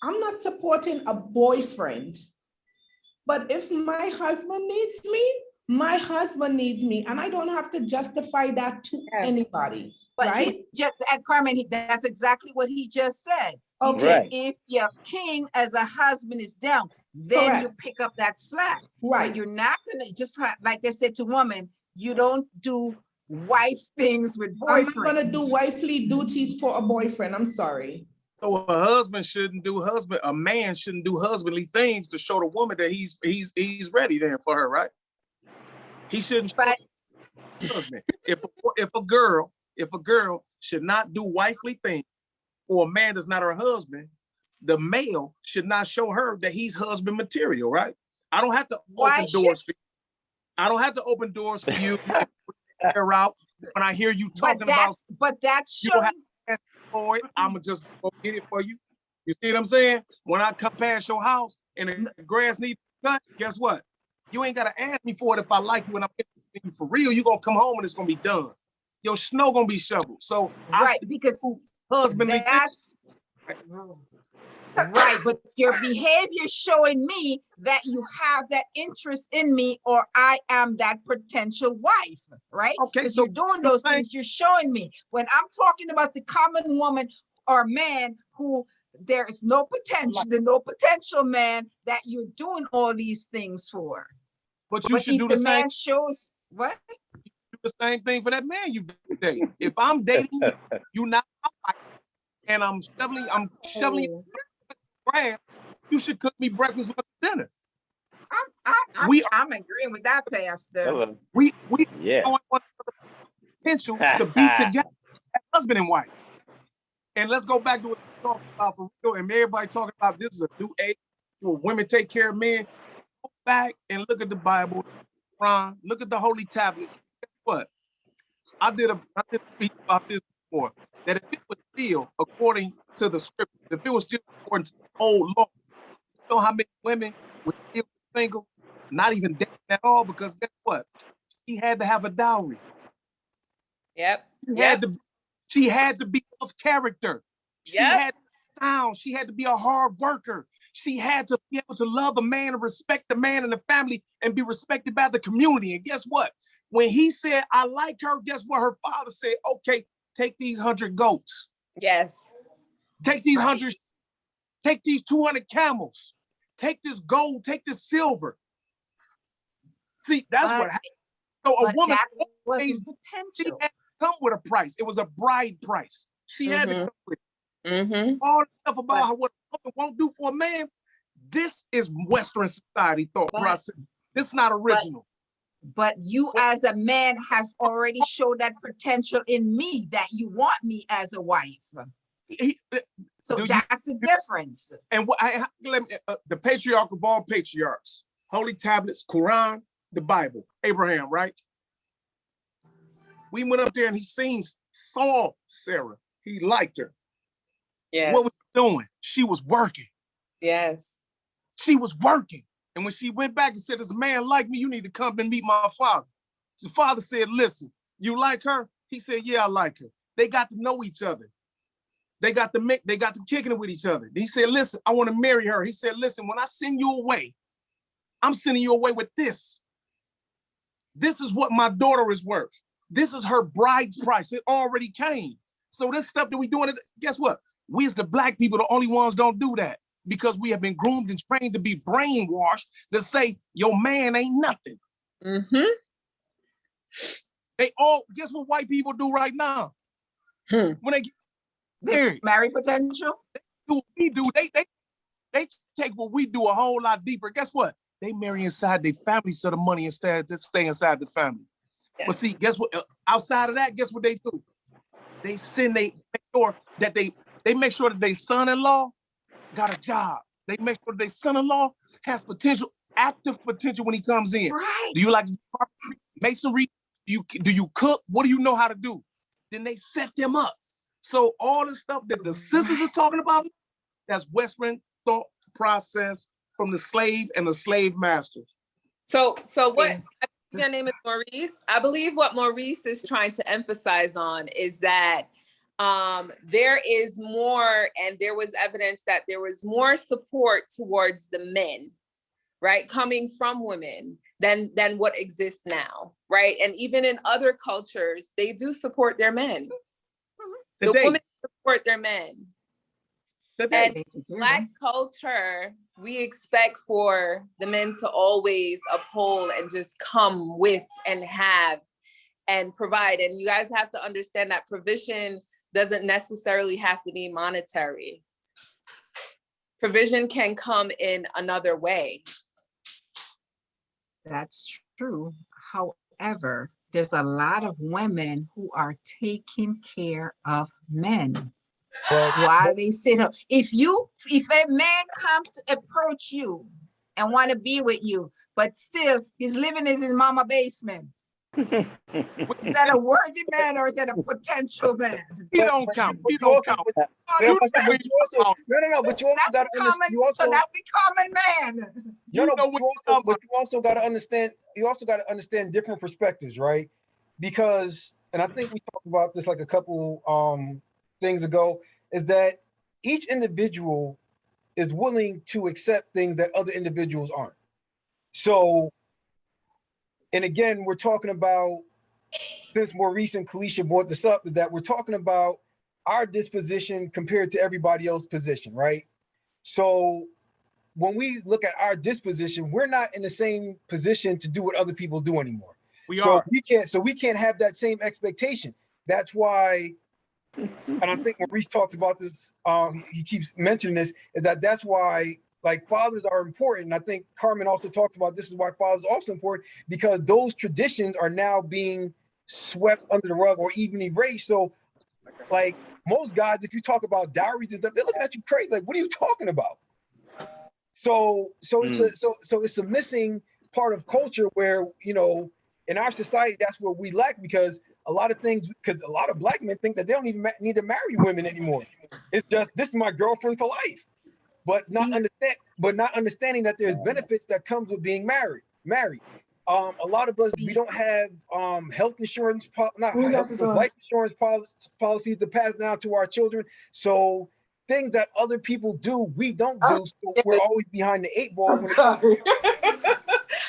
I'm not supporting a boyfriend. But if my husband needs me, my husband needs me, and I don't have to justify that to anybody, But right? he just, at Carmen, that's exactly what he just said. He Okay. said, if your king as a husband is down, then you Correct. pick up that slack. Right. But you're not gonna, just like I said to women, you don't do wife things with boyfriends. I'm not gonna do wifely duties for a boyfriend. I'm sorry. So a man shouldn't do husbandly things to show the woman that he's ready then for her, right? He shouldn't. But husband. If a girl should not do wifely things, or a man that's not her husband, the male should not show her that he's husband material, right? I don't have to open doors for you. I don't have to open doors for you. Out when I hear you talking about. But that's showing. For it, I'ma just go get it for you. You see what I'm saying? When I come past your house and the grass needs cut, guess what? You ain't gotta ask me for it if I like you and I'm you for real. You gonna come home and it's gonna be done. Your snow gonna be shoveled. So right, because husbandly that's right, but your behavior showing me that you have that interest in me, or I am that potential wife, right? Okay, so you're doing those things, you're showing me. When I'm talking about the common woman or man who there is no potential man that you're doing all these things for. But you should do the same. Man shows what? Do the same thing for that man you date. If I'm dating you, you not my wife, and I'm shoveling grass, you should cook me breakfast, lunch, dinner. I'm agreeing with that, Pastor. We don't want potential to be together as husband and wife. And let's go back to what we talked about for real. And everybody talking about this is a new age where women take care of men. Go back and look at the Bible, Quran, look at the holy tablets. Guess what? I did a speech about this before. That if it was still according to the scripture, if it was still according to the old law, you know how many women were still single, not even dating at all, because guess what? She had to have a dowry. Yep. She had to be of character. She had to be sound. She had to be a hard worker. She had to be able to love a man and respect the man and the family and be respected by the community. And guess what? When he said, I like her, guess what? Her father said, okay, take these 100 goats. Yes. Take these 100, take these 200 camels. Take this gold, take this silver. See, that's what happened. So a woman always potential. She had to come with a price. It was a bride price. She had to come with it. All the stuff about what a woman won't do for a man. This is Western society thought process. This is not original. But you as a man has already showed that potential in me that you want me as a wife. So that's the difference. And what the patriarch of all patriarchs, holy tablets, Quran, the Bible, Abraham, right? We went up there and he saw Sarah. He liked her. Yes. What was she doing? She was working. Yes. She was working. And when she went back and said, "This man like me, you need to come and meet my father." The father said, "Listen, you like her?" He said, "Yeah, I like her." They got to know each other. They got to kicking it with each other. He said, "Listen, I want to marry her." He said, "Listen, when I send you away, I'm sending you away with this. This is what my daughter is worth. This is her bride's price. It already came. So this stuff that we doing, guess what? We as the Black people, the only ones don't do that because we have been groomed and trained to be brainwashed to say your man ain't nothing." They all, guess what white people do right now? When they get married, marry potential. They do what we do. They take what we do a whole lot deeper. Guess what? They marry inside their family so the money instead to stay inside the family. Yeah. But see, guess what? Outside of that, guess what they do? They make sure that they They make sure that their son-in-law got a job. They make sure their son-in-law has potential, active potential when he comes in. Right. Do you like masonry? Do you cook? What do you know how to do? Then they set them up. So all the stuff that the sisters is talking about, that's Western thought process from the slave and the slave master. So what, your name is Maurice. I believe what Maurice is trying to emphasize on is that there is more, and there was evidence that there was more support towards the men, right, coming from women than what exists now, right? And even in other cultures, they do support their men. The women support their men. And Black culture, we expect for the men to always uphold and just come with and have and provide. And you guys have to understand that provision doesn't necessarily have to be monetary. Provision can come in another way. That's true. However, there's a lot of women who are taking care of men while they sit up. If a man comes to approach you and want to be with you, but still he's living in his mama basement, is that a worthy man or is that a potential man? He don't count. He don't count. But you also got to understand. So that's the common man. But you also got to understand. You also got to understand different perspectives, right? Because, and I think we talked about this like a couple things ago, is that each individual is willing to accept things that other individuals aren't. So, and again, we're talking about, since Maurice and Kalisha brought this up, is that we're talking about our disposition compared to everybody else's position, right? So when we look at our disposition, we're not in the same position to do what other people do anymore. We can't have that same expectation. That's why, and I think Maurice talks about this, he keeps mentioning this, is that's why like fathers are important. And I think Carmen also talks about this is why fathers are also important, because those traditions are now being swept under the rug or even erased. So like most guys, if you talk about dowries and stuff, they're looking at you crazy. Like, what are you talking about? So it's a missing part of culture where, you know, in our society, that's what we lack, because a lot of things, because a lot of Black men think that they don't even need to marry women anymore. It's just, this is my girlfriend for life. But not understanding that there's benefits that comes with being married. A lot of us, we don't have health insurance, life insurance policies to pass down to our children. So things that other people do, we don't do. So we're always behind the 8 ball.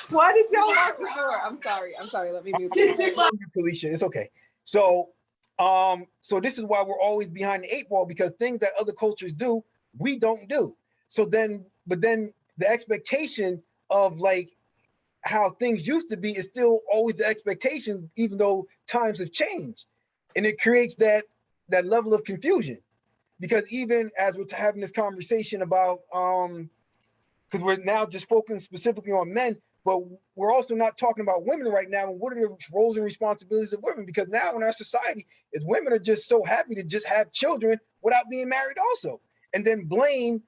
Why did y'all lock the door? I'm sorry. Let me mute Felicia, it's okay. So this is why we're always behind the 8 ball, because things that other cultures do, we don't do. So then, but then the expectation of like how things used to be is still always the expectation, even though times have changed. And it creates that level of confusion. Because even as we're having this conversation about, because we're now just focusing specifically on men, but we're also not talking about women right now. And what are the roles and responsibilities of women? Because now in our society, is women are just so happy to just have children without being married also. And then blame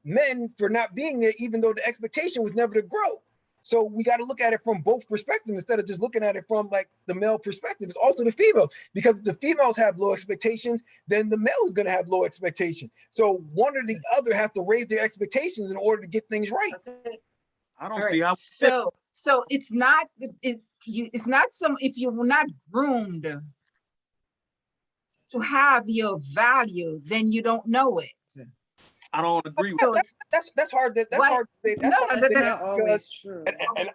men for not being there, even though the expectation was never to grow. So we got to look at it from both perspectives instead of just looking at it from like the male perspective. It's also the female, because if the females have low expectations, then the male is going to have low expectations. So one or the other have to raise their expectations in order to get things right. Okay. I don't see how. So it's not some, if you're not groomed to have your value, then you don't know it. I don't agree with so that. That's hard. That's hard to say. That's not always true.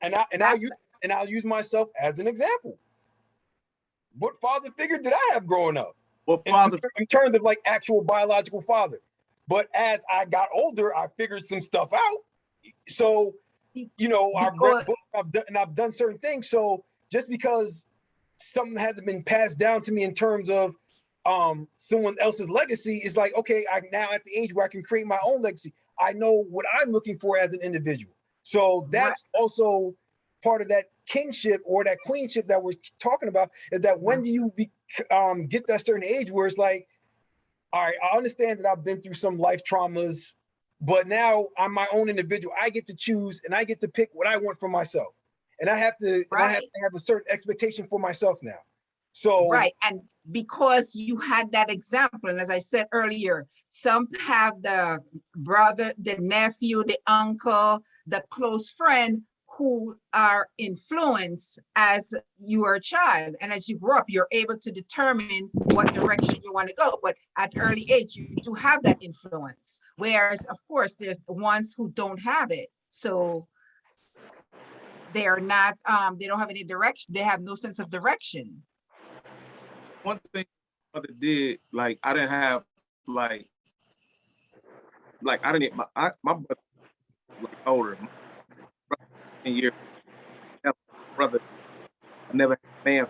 And I'll use myself as an example. What father figure did I have growing up? What father in terms of like actual biological father? But as I got older, I figured some stuff out. So, you know, I've read books, I've done certain things. So just because something hasn't been passed down to me in terms of someone else's legacy, is like, okay, I'm now at the age where I can create my own legacy. I know what I'm looking for as an individual. So that's also part of that kingship or that queenship that we're talking about, is that when do you get that certain age where it's like, all right, I understand that I've been through some life traumas, but now I'm my own individual. I get to choose and I get to pick what I want for myself. And I have to, and I have to have a certain expectation for myself now. So right, and because you had that example, and as I said earlier, some have the brother, the nephew, the uncle, the close friend who are influenced as you are a child, and as you grow up, you're able to determine what direction you want to go. But at early age, you do have that influence. Whereas, of course, there's the ones who don't have it, so they are not. They don't have any direction. They have no sense of direction. One thing my mother did, like I didn't have like I didn't my brother was like older. My brother 10 years, brother, I never had a man.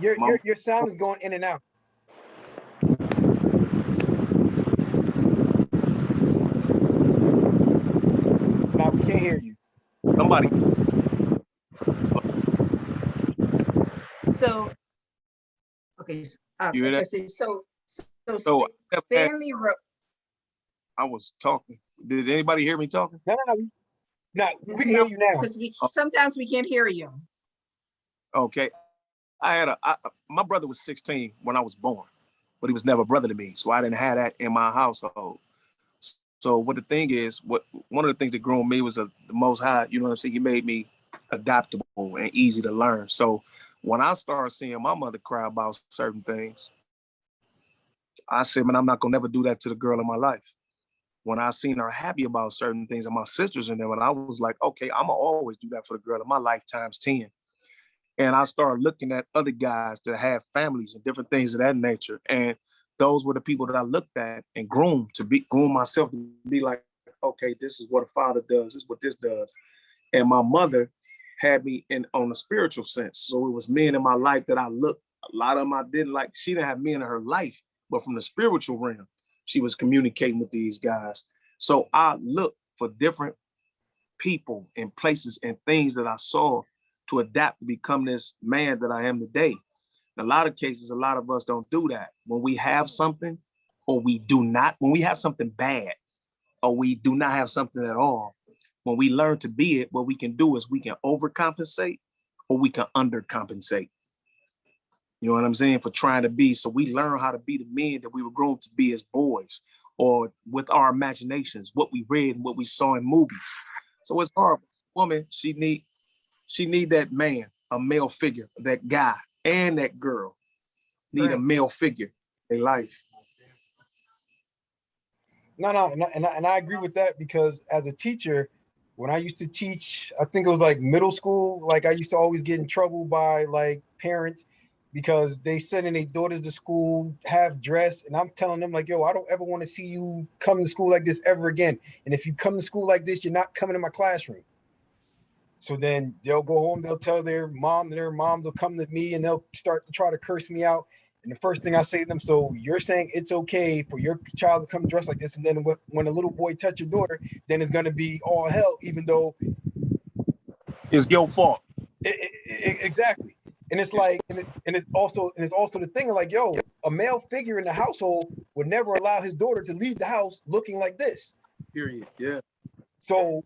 Your sound is going in and out. No, we can't hear you. Somebody. So, okay, You hear that? so Stanley wrote. I was talking. Did anybody hear me talking? No. No, we can hear you now. Because sometimes we can't hear you. Okay. My brother was 16 when I was born, but he was never a brother to me. So I didn't have that in my household. So what the thing is, one of the things that grew on me was the Most High, you know what I'm saying? He made me adaptable and easy to learn. So when I started seeing my mother cry about certain things, I said, man, I'm not gonna never do that to the girl in my life. When I seen her happy about certain things and my sisters and them, and I was like, okay, I'm gonna always do that for the girl in my life times 10. And I started looking at other guys that have families and different things of that nature. And those were the people that I looked at and groom myself to be like, okay, this is what a father does, this is what this does. And my mother had me on a spiritual sense. So it was men in my life that I looked, a lot of them I didn't like. She didn't have men in her life, but from the spiritual realm, she was communicating with these guys. So I looked for different people and places and things that I saw to adapt to become this man that I am today. In a lot of cases, a lot of us don't do that. When we have something or we do not, when we have something bad or we do not have something at all, when we learn to be it, what we can do is we can overcompensate or we can undercompensate. You know what I'm saying? For trying to be. So we learn how to be the men that we were grown to be as boys, or with our imaginations, what we read and what we saw in movies. So it's hard. Woman, she need that man, a male figure, that guy and that girl need a male figure in life. No, and I agree with that, because as a teacher, when I used to teach, I think it was like middle school, like I used to always get in trouble by like parents because they sending their daughters to school half dressed, and I'm telling them like, yo, I don't ever want to see you come to school like this ever again. And if you come to school like this, you're not coming to my classroom. So then they'll go home, they'll tell their mom, and their moms will come to me and they'll start to try to curse me out. And the first thing I say to them, so you're saying it's okay for your child to come dressed like this, and then when a little boy touch your daughter, then it's going to be all hell, even though it's your fault. Exactly. And it's like, and it's also the thing of like, yo, a male figure in the household would never allow his daughter to leave the house looking like this. Period. Yeah. So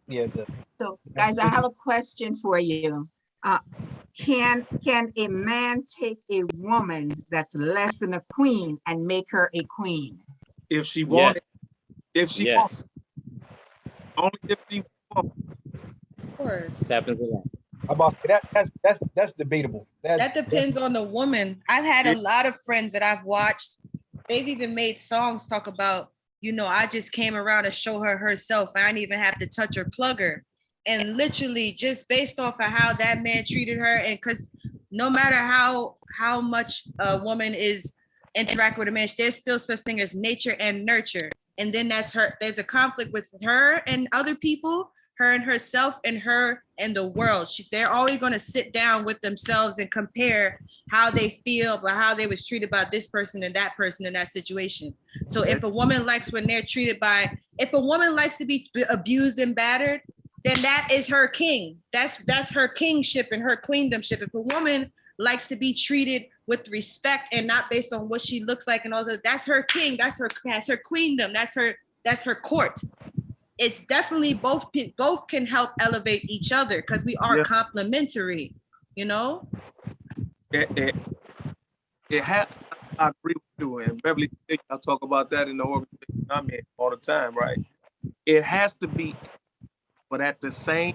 yeah. So guys, I have a question for you. Can a man take a woman that's less than a queen and make her a queen? If she wants, yes. If she wants. Only if she wants. Of course. Happens a lot. About that's debatable. That depends on the woman. I've had a lot of friends that I've watched. They've even made songs talk about, you know, I just came around to show her herself. I didn't even have to touch her, plug her. And literally just based off of how that man treated her, and because no matter how much a woman is interact with a man, there's still such thing as nature and nurture. And then there's a conflict with her and other people, her and herself, and her and the world. They're always going to sit down with themselves and compare how they feel about how they was treated by this person in that situation. So if a woman likes when they're treated if a woman likes to be abused and battered, then that is her king. That's her kingship and her queendomship. If a woman likes to be treated with respect and not based on what she looks like and all that. That's her king. That's her queendom. That's her court. It's definitely both can help elevate each other because we are complementary, you know? It has, I agree with you, and Beverly, I talk about that in the organization I'm in all the time, right? It has to be, but at the same,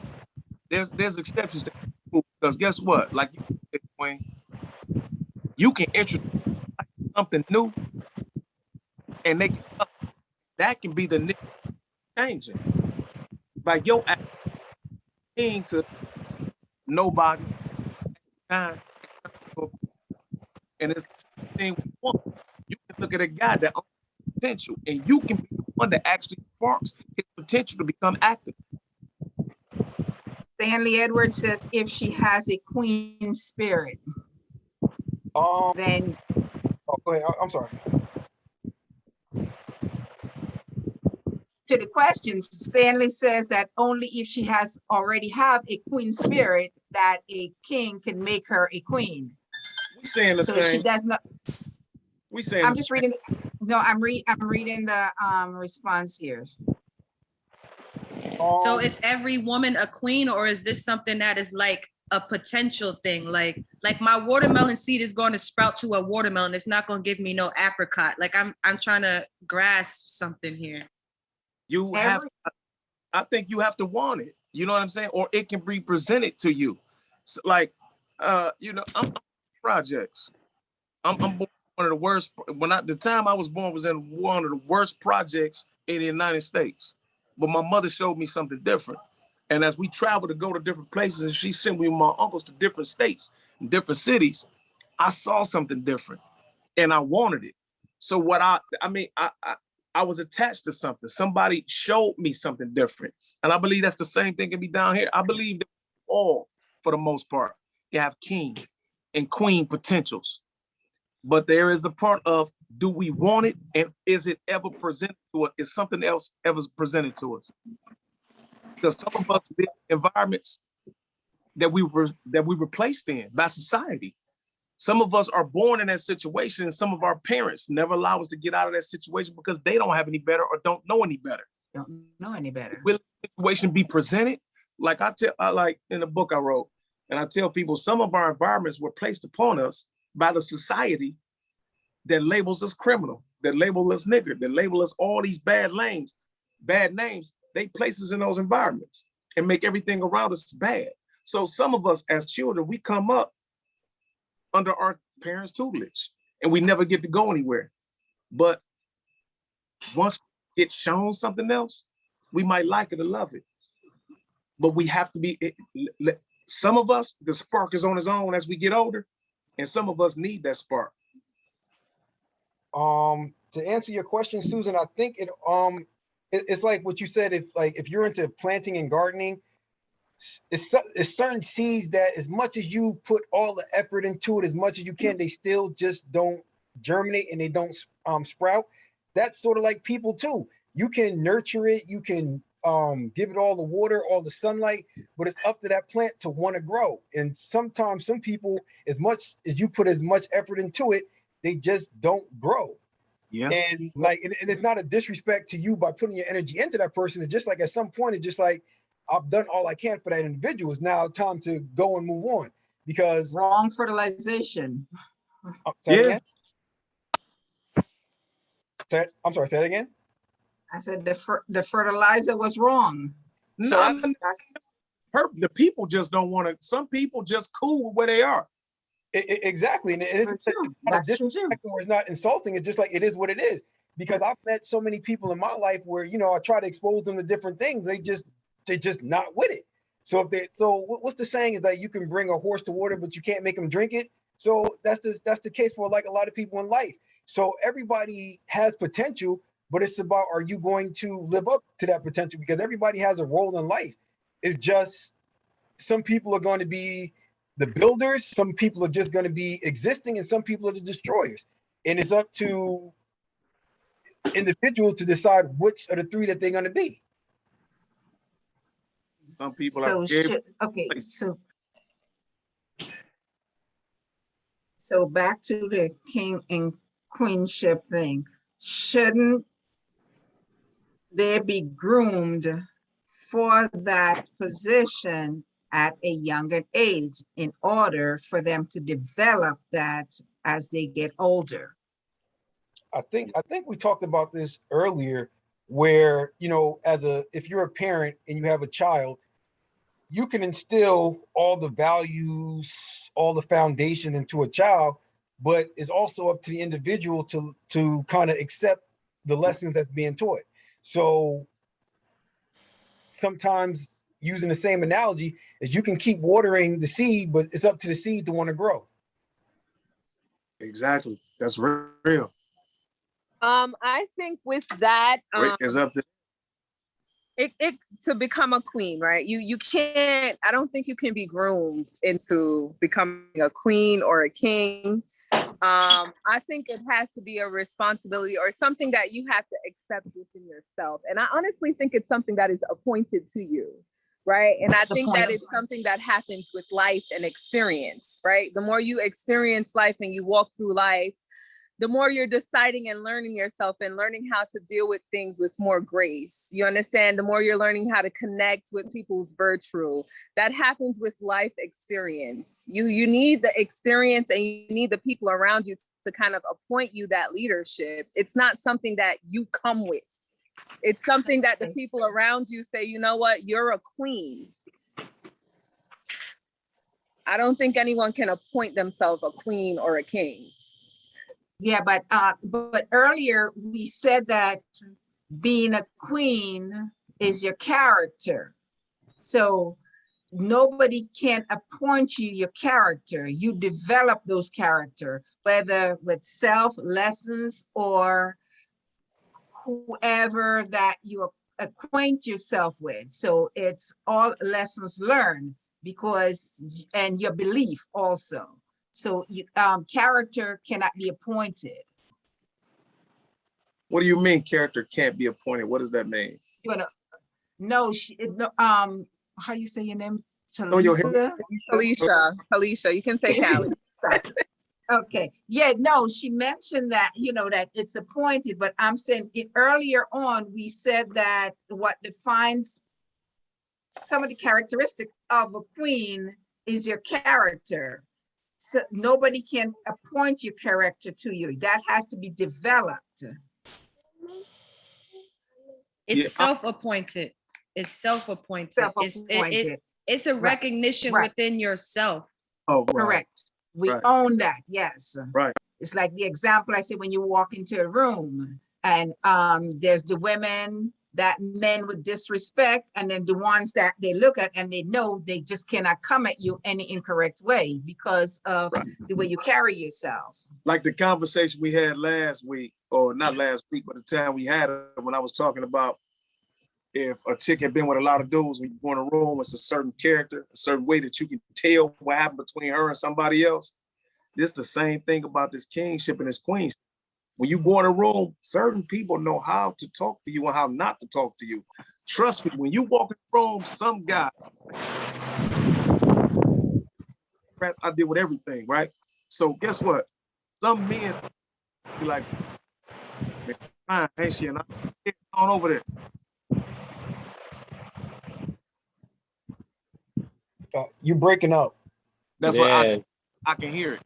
there's exceptions to, because guess what? Like you said, Queen, you can introduce something new, and that can be the next changing. Like your acting to nobody time, and it's the same thing with woman. You can look at a guy that owns potential, and you can be the one that actually sparks his potential to become active. Stanley Edwards says if she has a queen spirit, then go ahead. I'm sorry. to the questions, Stanley says that only if she already have a queen spirit that a king can make her a queen. We saying the So same. she does not. We saying I'm just reading. No, I'm reading the response here. So is every woman a queen, or is this something that is like a potential thing? Like my watermelon seed is going to sprout to a watermelon. It's not going to give me no apricot. Like I'm trying to grasp something here. You have, I think you have to want it. You know what I'm saying? Or it can be presented to you. So like, you know, I'm projects. I'm born one of the worst. The time I was born was in one of the worst projects in the United States. But my mother showed me something different. And as we traveled to go to different places, and she sent me with my uncles to different states and different cities, I saw something different, and I wanted it. So what I was attached to something. Somebody showed me something different. And I believe that's the same thing can be down here. I believe that all, for the most part, can have king and queen potentials. But there is the part of, do we want it? And is it ever presented to us? Is something else ever presented to us? Because some of us live in environments that we were placed in by society. Some of us are born in that situation, and some of our parents never allow us to get out of that situation because they don't have any better or don't know any better. Don't know any better. Will the situation be presented? Like I like in the book I wrote, and I tell people some of our environments were placed upon us by the society that labels us criminal, that label us nigger, that label us all these bad names. They place us in those environments and make everything around us bad. So some of us as children, we come up under our parents' tutelage and we never get to go anywhere. But once we get shown something else, we might like it or love it. But we have to be, some of us, the spark is on its own as we get older, and some of us need that spark. To answer your question, Susan, I think it's like what you said. If you're into planting and gardening, it's certain seeds that as much as you put all the effort into it, as much as you can, they still just don't germinate and they don't sprout. That's sort of like people too. You can nurture it, you can give it all the water, all the sunlight, but it's up to that plant to want to grow. And sometimes some people, as much as you put as much effort into it, they just don't grow. Yeah. And and it's not a disrespect to you by putting your energy into that person. It's just like at some point, it's just like, I've done all I can for that individual. It's now time to go and move on, because wrong fertilization. Say I'm sorry, say it again. I said the fertilizer was wrong. No, the people just don't want to. Some people just cool with where they are. Exactly, and it's not disrespectful, or it's not insulting. It's just like it is what it is. Because I've met so many people in my life where I try to expose them to different things. They're just not with it. So what's the saying is that you can bring a horse to water, but you can't make him drink it. So that's the case for like a lot of people in life. So everybody has potential, but it's about, are you going to live up to that potential? Because everybody has a role in life. It's just some people are going to be the builders, some people are just going to be existing, and some people are the destroyers. And it's up to individuals to decide which of the three that they're going to be. Some people so are okay. So So back to the king and queenship thing. Shouldn't they be groomed for that position at a younger age in order for them to develop that as they get older? I think we talked about this earlier, where, you know, if you're a parent and you have a child, you can instill all the values, all the foundation into a child, but it's also up to the individual to kind of accept the lessons that's being taught. So sometimes, using the same analogy, is you can keep watering the seed, but it's up to the seed to want to grow. Exactly. That's real. I think with that, It's up to it to become a queen, right? You can't, I don't think you can be groomed into becoming a queen or a king. I think it has to be a responsibility or something that you have to accept within yourself. And I honestly think it's something that is appointed to you, right? And I think that it's something that happens with life and experience, right? The more you experience life and you walk through life, the more you're deciding and learning yourself and learning how to deal with things with more grace. You understand? The more you're learning how to connect with people's virtue. That happens with life experience. You need the experience and you need the people around you to kind of appoint you that leadership. It's not something that you come with. It's something that the people around you say, you know what, you're a queen. I don't think anyone can appoint themselves a queen or a king. Yeah, but earlier we said that being a queen is your character. So nobody can appoint you your character. You develop those character, whether with self lessons or whoever that you acquaint yourself with. So it's all lessons learned and your belief also. So character cannot be appointed. What do you mean character can't be appointed? What does that mean? No, how you say your name? Alicia, you can say Callie. Okay, yeah, no, she mentioned that, that it's appointed, but I'm saying earlier on, we said that what defines some of the characteristics of a queen is your character. So nobody can appoint your character to you. That has to be developed. It's self-appointed. It's self-appointed. It's a recognition within yourself. Oh, right. Correct. We own that. Yes. Right. It's like the example I said when you walk into a room and there's the women that men would disrespect, and then the ones that they look at and they know they just cannot come at you any incorrect way because of the way you carry yourself. Like the conversation we had last week, or not last week, but the time we had it when I was talking about if a chick had been with a lot of dudes, when you go in a room, it's a certain character, a certain way that you can tell what happened between her and somebody else. This is the same thing about this kingship and this queenship. When you go in a room, certain people know how to talk to you and how not to talk to you. Trust me, when you walk in the room, some guy, I deal with everything, right? So guess what? Some men be like, fine, ain't she? And I'm on over there. You're breaking up. That's what I can hear it.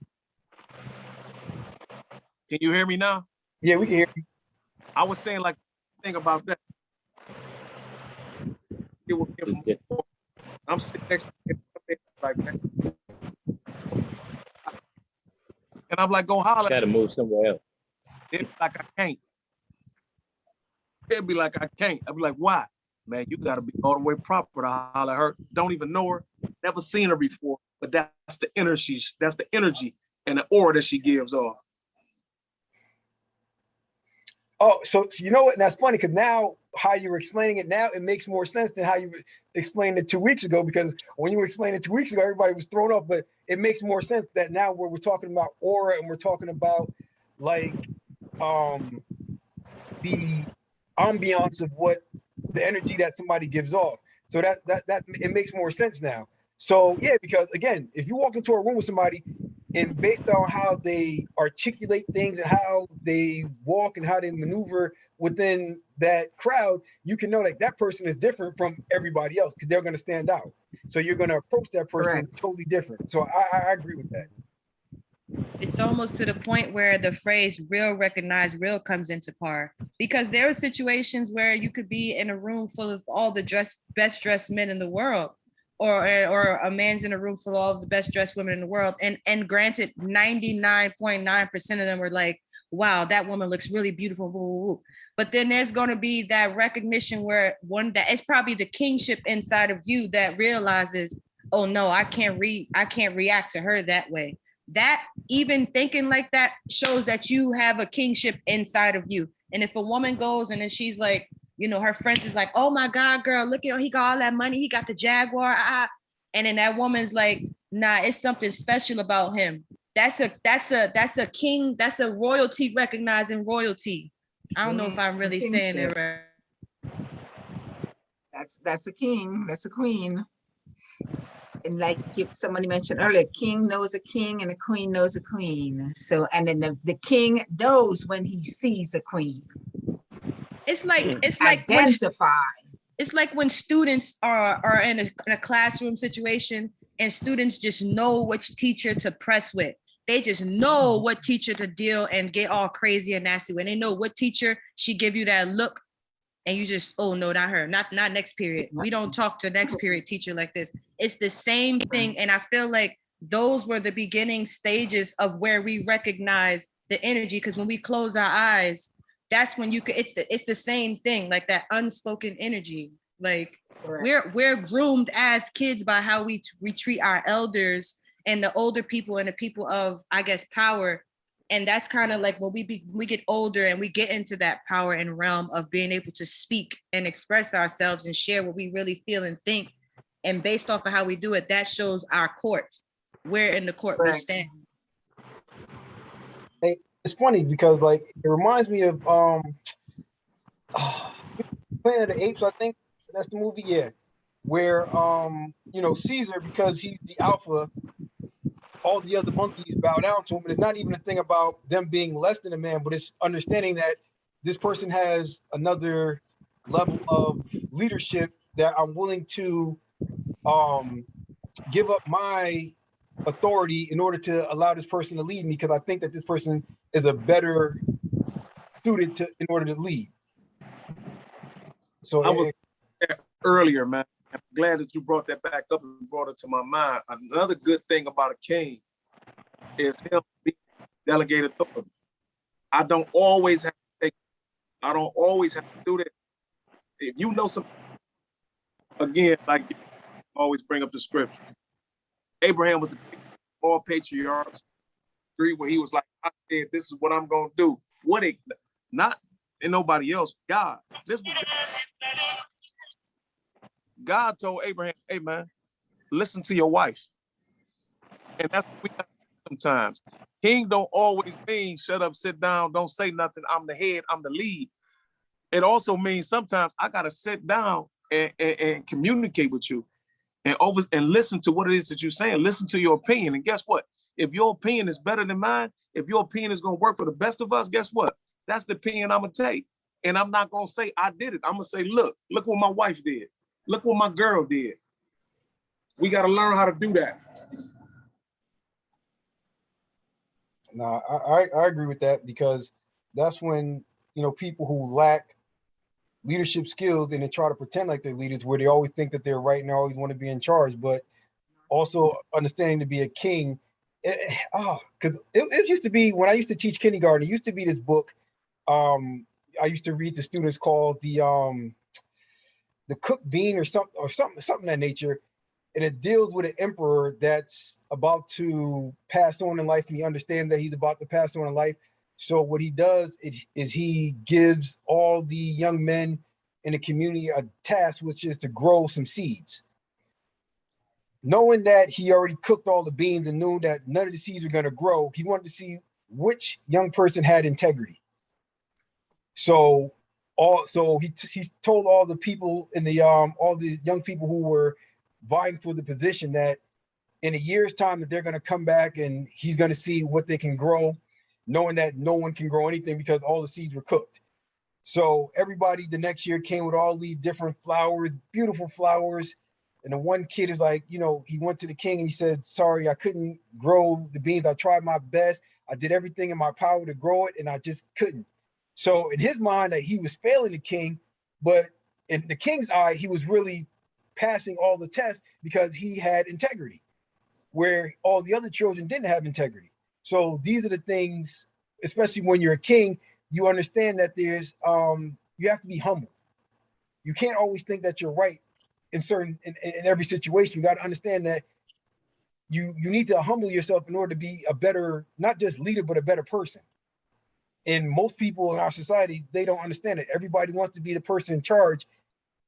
Can you hear me now? Yeah, we can hear you. I was saying, like, think about that. I'm sitting next to him like that. And I'm like, go holler. Got to move somewhere else. It'd be like I can't. It'd be like I can't. I'd be like, why? Man, you got to be all the way proper to holler at her. Don't even know her. Never seen her before. But that's the energy. That's the energy and the aura that she gives off. Oh, so you know what? And that's funny because now how you were explaining it now, it makes more sense than how you explained it 2 weeks ago, because when you were explaining it 2 weeks ago, everybody was thrown off, but it makes more sense that now where we're talking about aura and we're talking about like the ambiance of what the energy that somebody gives off. So that it makes more sense now. So yeah, because again, if you walk into a room with somebody, And based on how they articulate things and how they walk and how they maneuver within that crowd, you can know like that person is different from everybody else because they're going to stand out. So you're going to approach that person totally different. So I agree with that. It's almost to the point where the phrase real recognize real comes into par, because there are situations where you could be in a room full of all the best dressed men in the world, or a man's in a room full of all the best dressed women in the world, and granted 99.9% of them were like, wow, that woman looks really beautiful, but then there's going to be that recognition where that it's probably the kingship inside of you that realizes, oh no, I can't react to her that way. That even thinking like that shows that you have a kingship inside of you. And if a woman goes and then she's like, you know, her friends is like, oh my God, girl, look at, he got all that money, he got the Jaguar, and then that woman's like, nah, it's something special about him. That's a king, that's a royalty recognizing royalty. I don't know if I'm really saying it right. That's a king, that's a queen. And like somebody mentioned earlier, king knows a king and a queen knows a queen. So, and then the king knows when he sees a queen. It's like identify. It's like when students are in a classroom situation and students just know which teacher to press with. They just know what teacher to deal and get all crazy and nasty with. They know what teacher, she give you that look and you just, oh no, not her, not next period. We don't talk to next period teacher like this. It's the same thing. And I feel like those were the beginning stages of where we recognize the energy. Because when we close our eyes, that's when you could, it's the same thing, like that unspoken energy. Like we're groomed as kids by how we treat our elders and the older people and the people of, I guess, power. And that's kind of like when we get older and we get into that power and realm of being able to speak and express ourselves and share what we really feel and think. And based off of how we do it, that shows our court, where in the court we stand. Hey, it's funny because like it reminds me of Planet of the Apes, I think that's the movie, yeah, where you know, Caesar, because he's the alpha, all the other monkeys bow down to him. And it's not even a thing about them being less than a man, but it's understanding that this person has another level of leadership that I'm willing to give up my authority in order to allow this person to lead me, because I think that this person is a better suited to in order to lead. So I was earlier, man. I'm glad that you brought that back up and brought it to my mind. Another good thing about a king is him being delegated authority. I don't always have to do that. If you know some, again, like you always bring up the scripture. Abraham was the all patriarchs, where he was like, I said, this is what I'm gonna do. Not and nobody else, God. This was God told Abraham, hey man, listen to your wife. And that's what we got sometimes. King don't always mean shut up, sit down, don't say nothing. I'm the head, I'm the lead. It also means sometimes I gotta sit down and communicate with you and listen to what it is that you're saying. Listen to your opinion. And guess what? If your opinion is better than mine, if your opinion is gonna work for the best of us, guess what? That's the opinion I'm gonna take. And I'm not gonna say I did it. I'm gonna say, look what my wife did. Look what my girl did. We got to learn how to do that. No, I agree with that, because that's when, you know, people who lack leadership skills and they try to pretend like they're leaders, where they always think that they're right and they always want to be in charge, but also understanding to be a king. Because it used to be, when I used to teach kindergarten, it used to be this book I used to read to students called the cooked bean or something of that nature, and it deals with an emperor that's about to pass on in life, and he understands that he's about to pass on in life. So what he does is he gives all the young men in the community a task, which is to grow some seeds. Knowing that he already cooked all the beans and knew that none of the seeds were going to grow, he wanted to see which young person had integrity. So he told all the people in the all the young people who were vying for the position that in a year's time that they're going to come back and he's going to see what they can grow, knowing that no one can grow anything because all the seeds were cooked. So everybody the next year came with all these different flowers, beautiful flowers. And the one kid is like, you know, he went to the king and he said, sorry, I couldn't grow the beans. I tried my best. I did everything in my power to grow it and I just couldn't. So in his mind that he was failing the king, but in the king's eye, he was really passing all the tests because he had integrity, where all the other children didn't have integrity. So these are the things, especially when you're a king, you understand that there's you have to be humble. You can't always think that you're right in every situation. You got to understand that you need to humble yourself in order to be a better, not just leader, but a better person. And most people in our society, they don't understand it. Everybody wants to be the person in charge,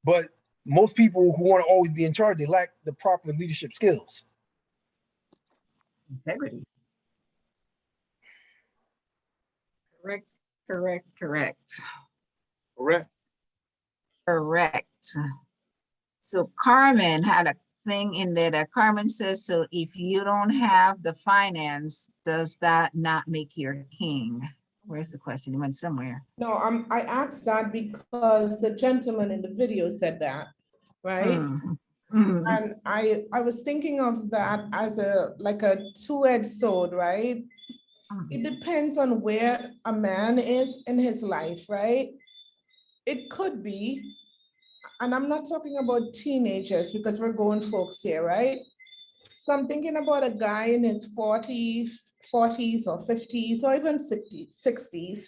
but most people who want to always be in charge, they lack the proper leadership skills. Integrity. Correct, correct, correct. Correct. Correct. So Carmen had a thing in there that Carmen says, so if you don't have the finance, does that not make you a king? Where's the question? It went somewhere. No, I asked that because the gentleman in the video said that, right? And I was thinking of that as like a two-edged sword, right? It depends on where a man is in his life, right? It could be, and I'm not talking about teenagers because we're grown folks here, right? So I'm thinking about a guy in his 40s or 50s or even 60s.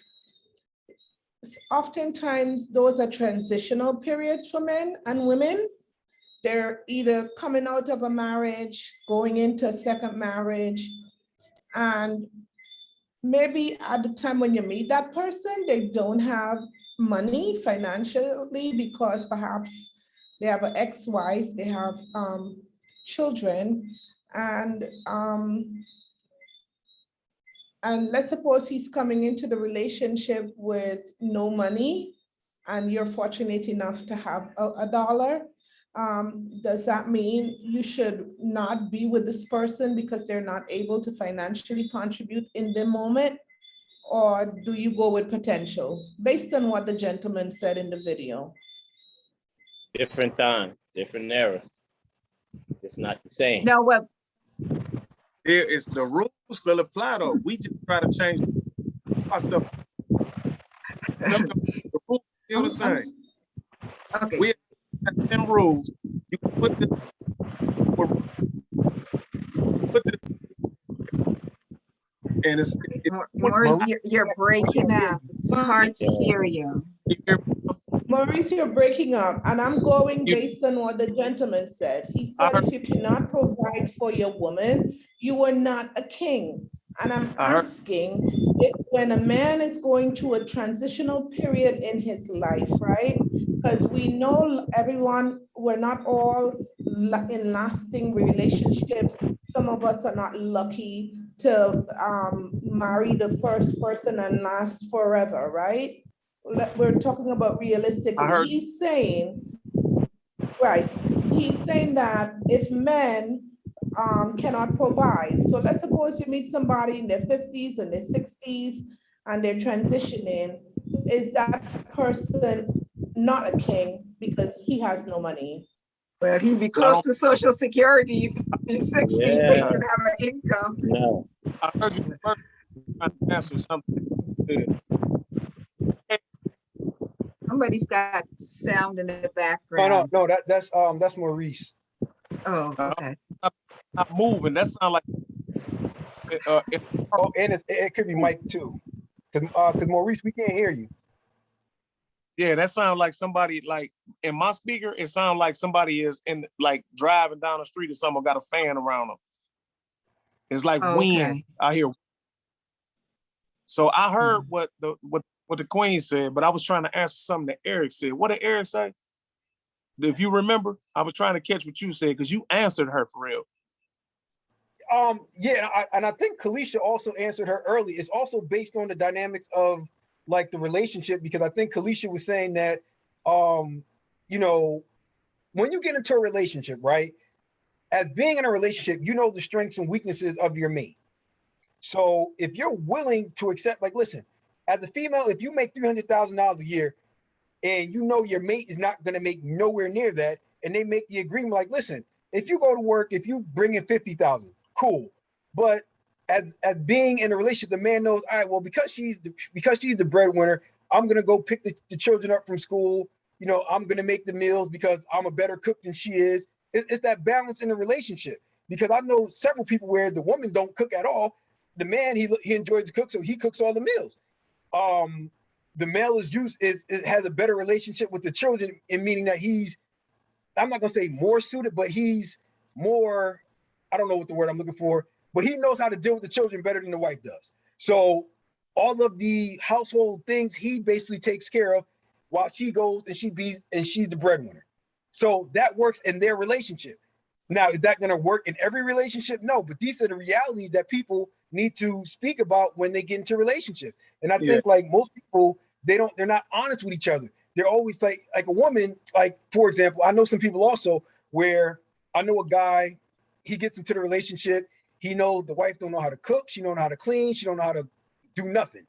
Oftentimes, those are transitional periods for men and women. They're either coming out of a marriage, going into a second marriage, and maybe at the time when you meet that person, they don't have money financially because perhaps they have an ex-wife, they have children, and let's suppose he's coming into the relationship with no money and you're fortunate enough to have a dollar. Does that mean you should not be with this person because they're not able to financially contribute in the moment? Or do you go with potential based on what the gentleman said in the video? Different time, different era. It's not the same. No, well, Here is the rules still apply though. We just try to change our stuff. The rules still the same. okay. We have 10 rules. You can put the and it's Maurice, you're breaking up. It's hard to hear you. Maurice, you're breaking up, and I'm going based on what the gentleman said. He said, if you cannot provide for your woman, you are not a king. And I'm asking if when a man is going through a transitional period in his life, right? Because we know everyone, we're not all in lasting relationships. Some of us are not lucky to marry the first person and last forever, right? We're talking about realistically. He's saying, right, he's saying that if men cannot provide, so let's suppose you meet somebody in their 50s and their 60s and they're transitioning, is that person not a king because he has no money? Well, he'd be close to Social Security if he's 60, so he can have an income. No. I heard you first trying to answer something. Somebody's got sound in the background. No, that's Maurice. Oh, okay. I'm moving. That sounds like and it could be Mike too. Because Maurice, we can't hear you. Yeah, that sounds like somebody, like in my speaker, it sounds like somebody is in like driving down the street and someone got a fan around them. It's like wind. I hear. So I heard what the Queen said, but I was trying to answer something that Eric said. What did Eric say? If you remember, I was trying to catch what you said because you answered her for real. Yeah, and I think Kalisha also answered her early. It's also based on the dynamics of like the relationship, because I think Kalisha was saying that, you know, when you get into a relationship, right, as being in a relationship, you know the strengths and weaknesses of your mate. So if you're willing to accept, like, listen, as a female, if you make $300,000 a year and you know your mate is not going to make nowhere near that, and they make the agreement like, listen, if you go to work, if you bring in 50,000, cool. But as being in a relationship, the man knows, all right, well, because she's the breadwinner, I'm going to go pick the children up from school. You know, I'm going to make the meals because I'm a better cook than she is. It's that balance in the relationship, because I know several people where the woman don't cook at all. The man, he enjoys to cook, so he cooks all the meals. The male has a better relationship with the children, in meaning that he's, I'm not gonna say more suited, but he's more, I don't know what the word I'm looking for, but he knows how to deal with the children better than the wife does. So all of the household things he basically takes care of while she goes and she's the breadwinner. So that works in their relationship. Now, is that gonna work in every relationship? No, but these are the realities that people need to speak about when they get into relationships. And I think like most people, they're not honest with each other. They're always like a woman, like, for example, I know some people also where I know a guy, he gets into the relationship, he knows the wife don't know how to cook, she don't know how to clean, she don't know how to do nothing.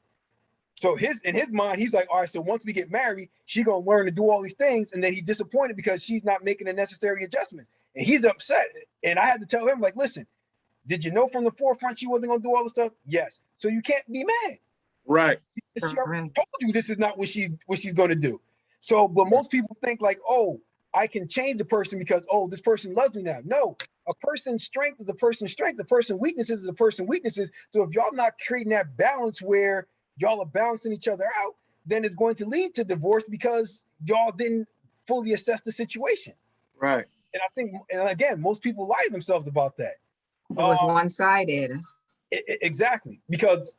So in his mind, he's like, all right, so once we get married, she gonna learn to do all these things, and then he's disappointed because she's not making the necessary adjustment. And he's upset. And I had to tell him, like, listen, did you know from the forefront she wasn't gonna do all the stuff? Yes. So you can't be mad. Right. She already told you this is not what she's gonna do. So, but most people think like, oh, I can change the person because, oh, this person loves me now. No, a person's strength is a person's strength. The person's weaknesses is a person's weaknesses. So if y'all not creating that balance where y'all are balancing each other out, then it's going to lead to divorce because y'all didn't fully assess the situation. Right. And I think, and again, most people lie to themselves about that. It was one-sided. Exactly, because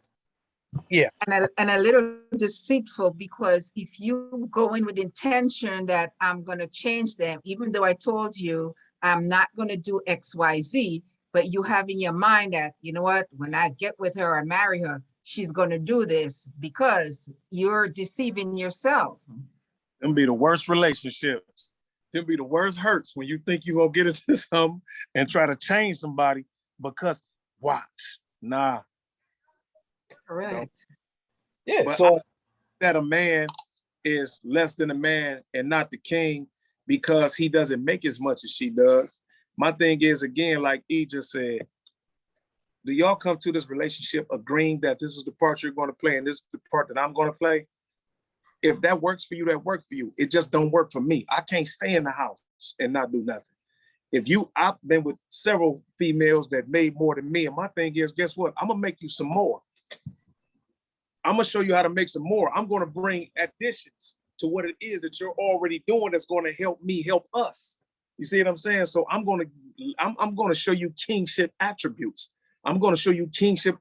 yeah, and a little deceitful, because if you go in with intention that I'm going to change them, even though I told you I'm not going to do X, Y, Z, but you have in your mind that, you know what, when I get with her or marry her, she's going to do this, because you're deceiving yourself. Them be the worst relationships. Them be the worst hurts when you think you're going to get into something and try to change somebody because watch. Nah. Correct. Yeah. But so that a man is less than a man and not the king because he doesn't make as much as she does. My thing is, again, like E just said, do y'all come to this relationship agreeing that this is the part you're going to play and this is the part that I'm going to play? If that works for you, that works for you. It just don't work for me. I can't stay in the house and not do nothing. I've been with several females that made more than me. And my thing is, guess what? I'm going to make you some more. I'm going to show you how to make some more. I'm going to bring additions to what it is that you're already doing that's going to help me help us. You see what I'm saying? So I'm going to show you kingship attributes. I'm going to show you kingship,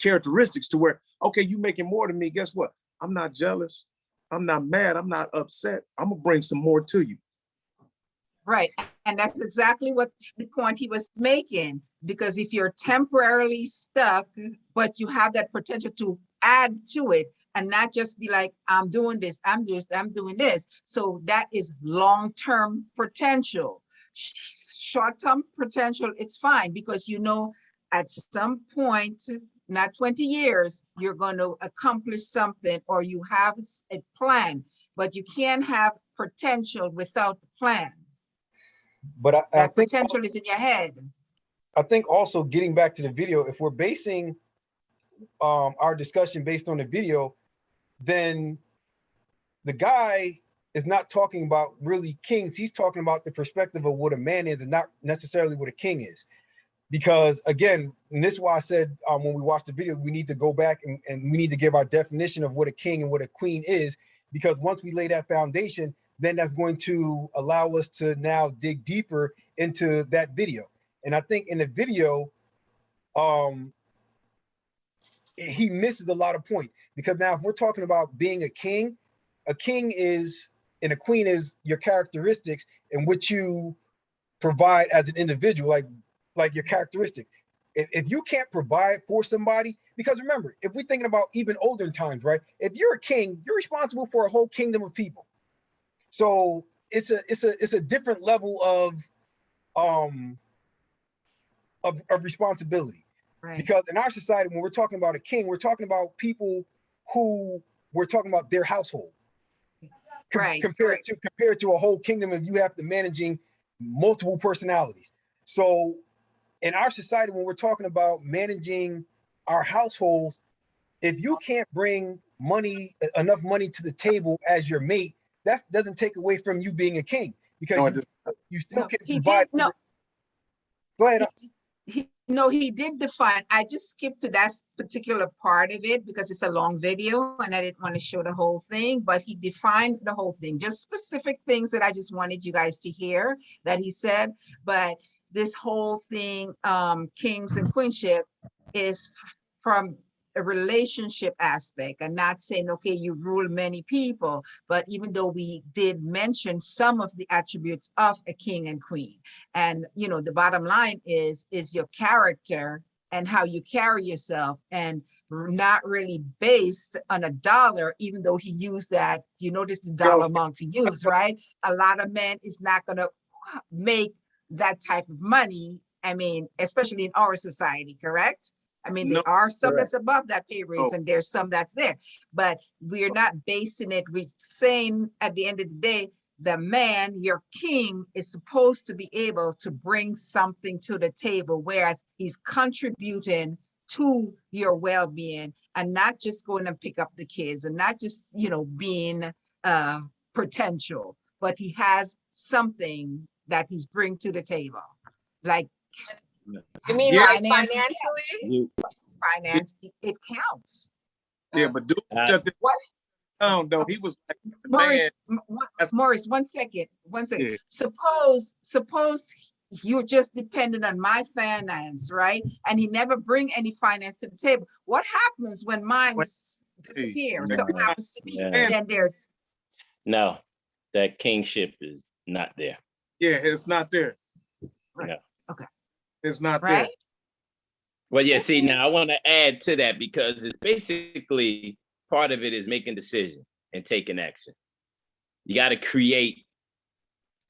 characteristics to where, okay, you making more than me. Guess what? I'm not jealous. I'm not mad. I'm not upset. I'm going to bring some more to you. Right. And that's exactly what the point he was making. Because if you're temporarily stuck, but you have that potential to add to it and not just be like, I'm doing this, I'm doing this. So that is long-term potential. Short-term potential, it's fine, because you know at some point, not 20 years, you're going to accomplish something, or you have a plan, but you can't have potential without the plan. But I that think potential is in your head. I think also getting back to the video, if we're basing our discussion based on the video, then the guy is not talking about really kings. He's talking about the perspective of what a man is and not necessarily what a king is. Because again, and this is why I said when we watch the video, we need to go back and we need to give our definition of what a king and what a queen is, because once we lay that foundation, then that's going to allow us to now dig deeper into that video. And I think in the video, he misses a lot of points, because now if we're talking about being a king is, and a queen is your characteristics and what you provide as an individual, like your characteristic. If you can't provide for somebody, because remember, if we're thinking about even older times, right? If you're a king, you're responsible for a whole kingdom of people. So it's a different level of um of responsibility. Right. Because in our society, when we're talking about a king, we're talking about people who we're talking about their household. Right. Compared to a whole kingdom, if you have to managing multiple personalities. So in our society, when we're talking about managing our households, if you can't bring enough money to the table as your mate, that doesn't take away from you being a king, because you still can provide. Go ahead. He did define. I just skipped to that particular part of it because it's a long video and I didn't want to show the whole thing, but he defined the whole thing, just specific things that I just wanted you guys to hear that he said. But this whole thing, kings and queenship, is from a relationship aspect, and not saying, okay, you rule many people, but even though we did mention some of the attributes of a king and queen, and the bottom line is your character and how you carry yourself, and not really based on a dollar, even though he used that, you notice the dollar amount he used, right? A lot of men is not going to make that type of money. I mean, especially in our society, correct? I mean, there are some that's above that pay raise and there's some that's there, but we're not basing it. We're saying at the end of the day, the man, your king, is supposed to be able to bring something to the table, whereas he's contributing to your well-being and not just going and pick up the kids and not just, being potential, but he has something that he's bring to the table. Like, you mean like financially? Finance, it counts. Yeah, but dude, shut this down though. He was like, Maurice, one second. Yeah. Suppose you're just dependent on my finance, right? And he never bring any finance to the table. What happens when mine disappears? Something happens to me. Then there's no, that kingship is not there. Yeah, it's not there. Right. No. Okay. It's not right? there. Well, yeah, see, now I want to add to that because it's basically part of it is making decisions and taking action. You got to create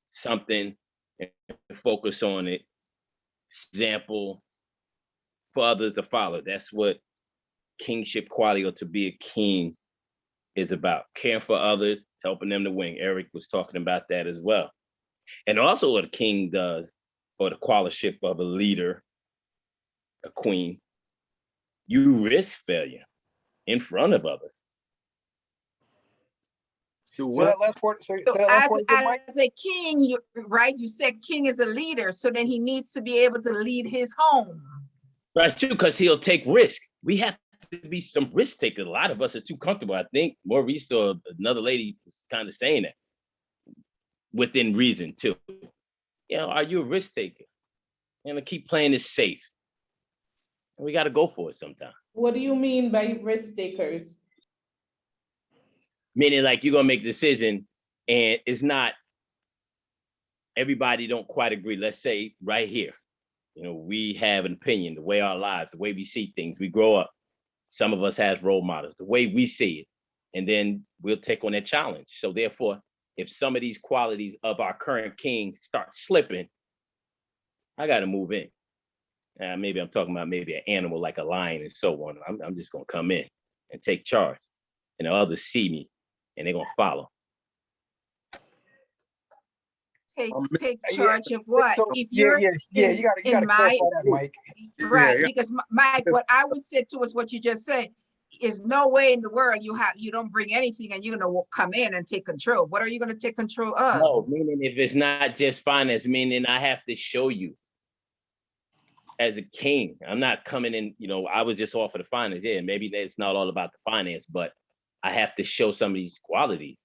something and focus on it. Example for others to follow. That's what kingship quality, or to be a king, is about. Caring for others, helping them to win. Eric was talking about that as well. And also what a king does, or the quality of a leader, a queen, you risk failure in front of others. So that last part, as a king, you said king is a leader, so then he needs to be able to lead his home. That's true, because he'll take risk. We have to be some risk takers. A lot of us are too comfortable. I think Maurice or another lady was kind of saying that within reason too. Are you a risk taker? Keep playing it safe. And we got to go for it sometimes. What do you mean by risk takers? Meaning like you're going to make a decision and it's not, everybody don't quite agree. Let's say right here, we have an opinion, the way our lives, the way we see things, we grow up. Some of us have role models, the way we see it, and then we'll take on that challenge. So therefore, if some of these qualities of our current king start slipping, I got to move in. Maybe I'm talking about maybe an animal like a lion and so on. I'm just going to come in and take charge, and the others see me and they're going to follow. Take charge of what? So, if you're you gotta clarify that, Mike. Right, because Mike, what I would say to us, what you just said, is no way in the world you don't bring anything and you're gonna come in and take control. What are you gonna take control of? No, meaning if it's not just finance, meaning I have to show you as a king. I'm not coming in, I was just off of the finance. Yeah, maybe it's not all about the finance, but I have to show some of these qualities.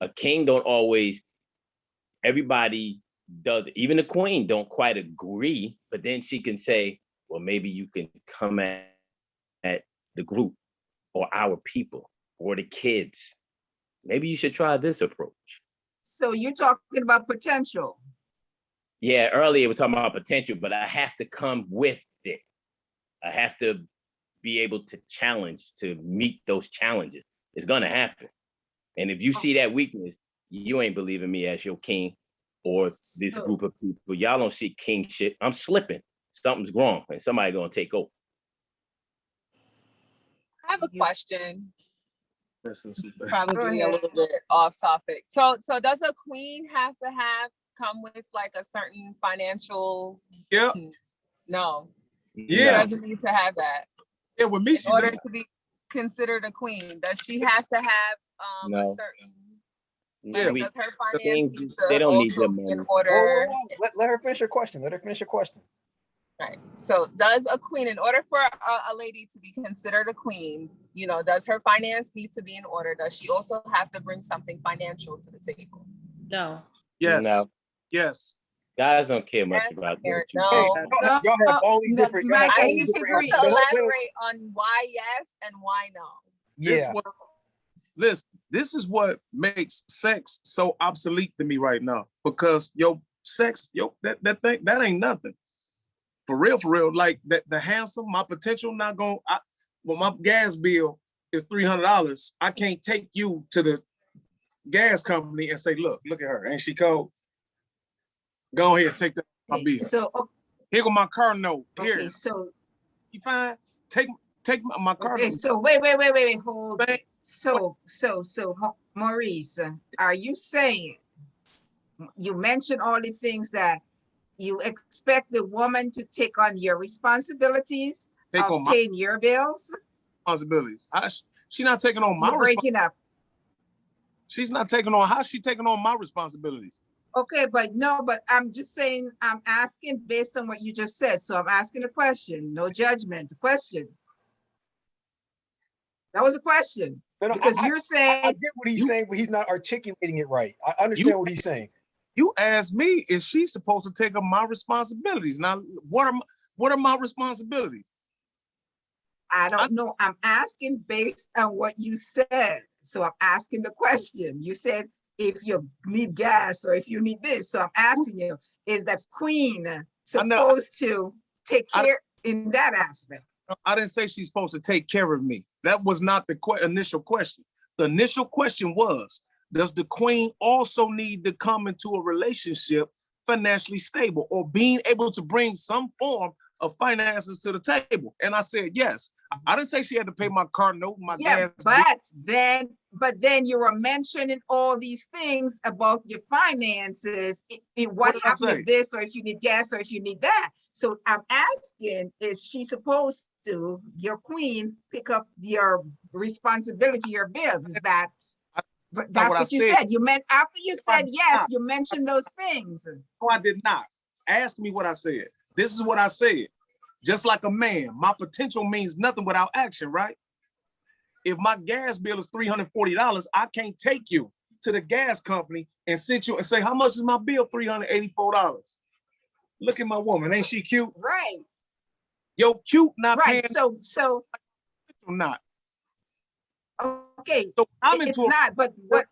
A king don't always, everybody does, even the queen don't quite agree, but then she can say, well, maybe you can come at the group or our people or the kids. Maybe you should try this approach. So you're talking about potential. Yeah, earlier we're talking about potential, but I have to come with it. I have to be able to challenge, to meet those challenges. It's gonna happen. And if you see that weakness, you ain't believing me as your king. or this group of people. Y'all don't see kingship. I'm slipping. Something's wrong, and somebody gonna take over. I have a question. This is Probably Go getting a ahead. little bit off topic. So does a queen have to come with like a certain financial? yeah, No, she yeah, doesn't need to have that. yeah. With me, In she order does. to be considered a queen, does she have to have a No. certain? Yeah. Like, does her finance queens, need they to don't need also your be in money. order? Let her finish her question. Let her finish her question. Right. So does a queen, in order for a lady to be considered a queen, you know, does her finance need to be in order? Does she also have to bring something financial to the table? No. Yes. No. Yes. Guys don't care much Yes, about Eric, that. no. Y'all have all these No, different. Mike, I I need you disagree. to elaborate on why yes and why no. Yeah. This is what makes sex so obsolete to me right now, because sex, that ain't nothing. For real, like the handsome, my potential not going. Well, my gas bill is $300. I can't take you to the gas company and say, look at her, ain't she cold? Go ahead, take that my bill. So, Here go my car note. Here, okay, so, you fine? Take my car okay, note. so wait, hold it. So, Maurice, are you saying, you mentioned all the things that you expect the woman to take on your responsibilities Take of on my paying your bills? responsibilities. She's not taking on my You're breaking up. She's not taking on. How's she taking on my responsibilities? Okay, but I'm just saying, I'm asking based on what you just said. So I'm asking a question, no judgment, a question. That was a question. Because you're saying. I get what he's saying, but he's not articulating it right. I understand what he's saying. You asked me, is she supposed to take up my responsibilities? Now, what are my responsibilities? I don't know. I'm asking based on what you said. So I'm asking the question. You said if you need gas or if you need this. So I'm asking you, is that queen supposed to take care in that aspect? I didn't say she's supposed to take care of me. That was not the initial question. The initial question was, does the queen also need to come into a relationship financially stable or being able to bring some form of finances to the table? And I said, yes. I didn't say she had to pay my car note, my gas. But then you were mentioning all these things about your finances. What happened if this, or if you need gas, or if you need that? So I'm asking, is she supposed to, your queen, pick up your responsibility, your bills? Is that? But that's what you said. You meant after you said yes, you mentioned those things. No, I did not. Ask me what I said. This is what I said. Just like a man, my potential means nothing without action, right? If my gas bill is $340, I can't take you to the gas company and sit you and say, how much is my bill? $384. Look at my woman, ain't she cute? Right. Yo, cute, not right. paying. So not. Okay. So I'm it's into not, but what?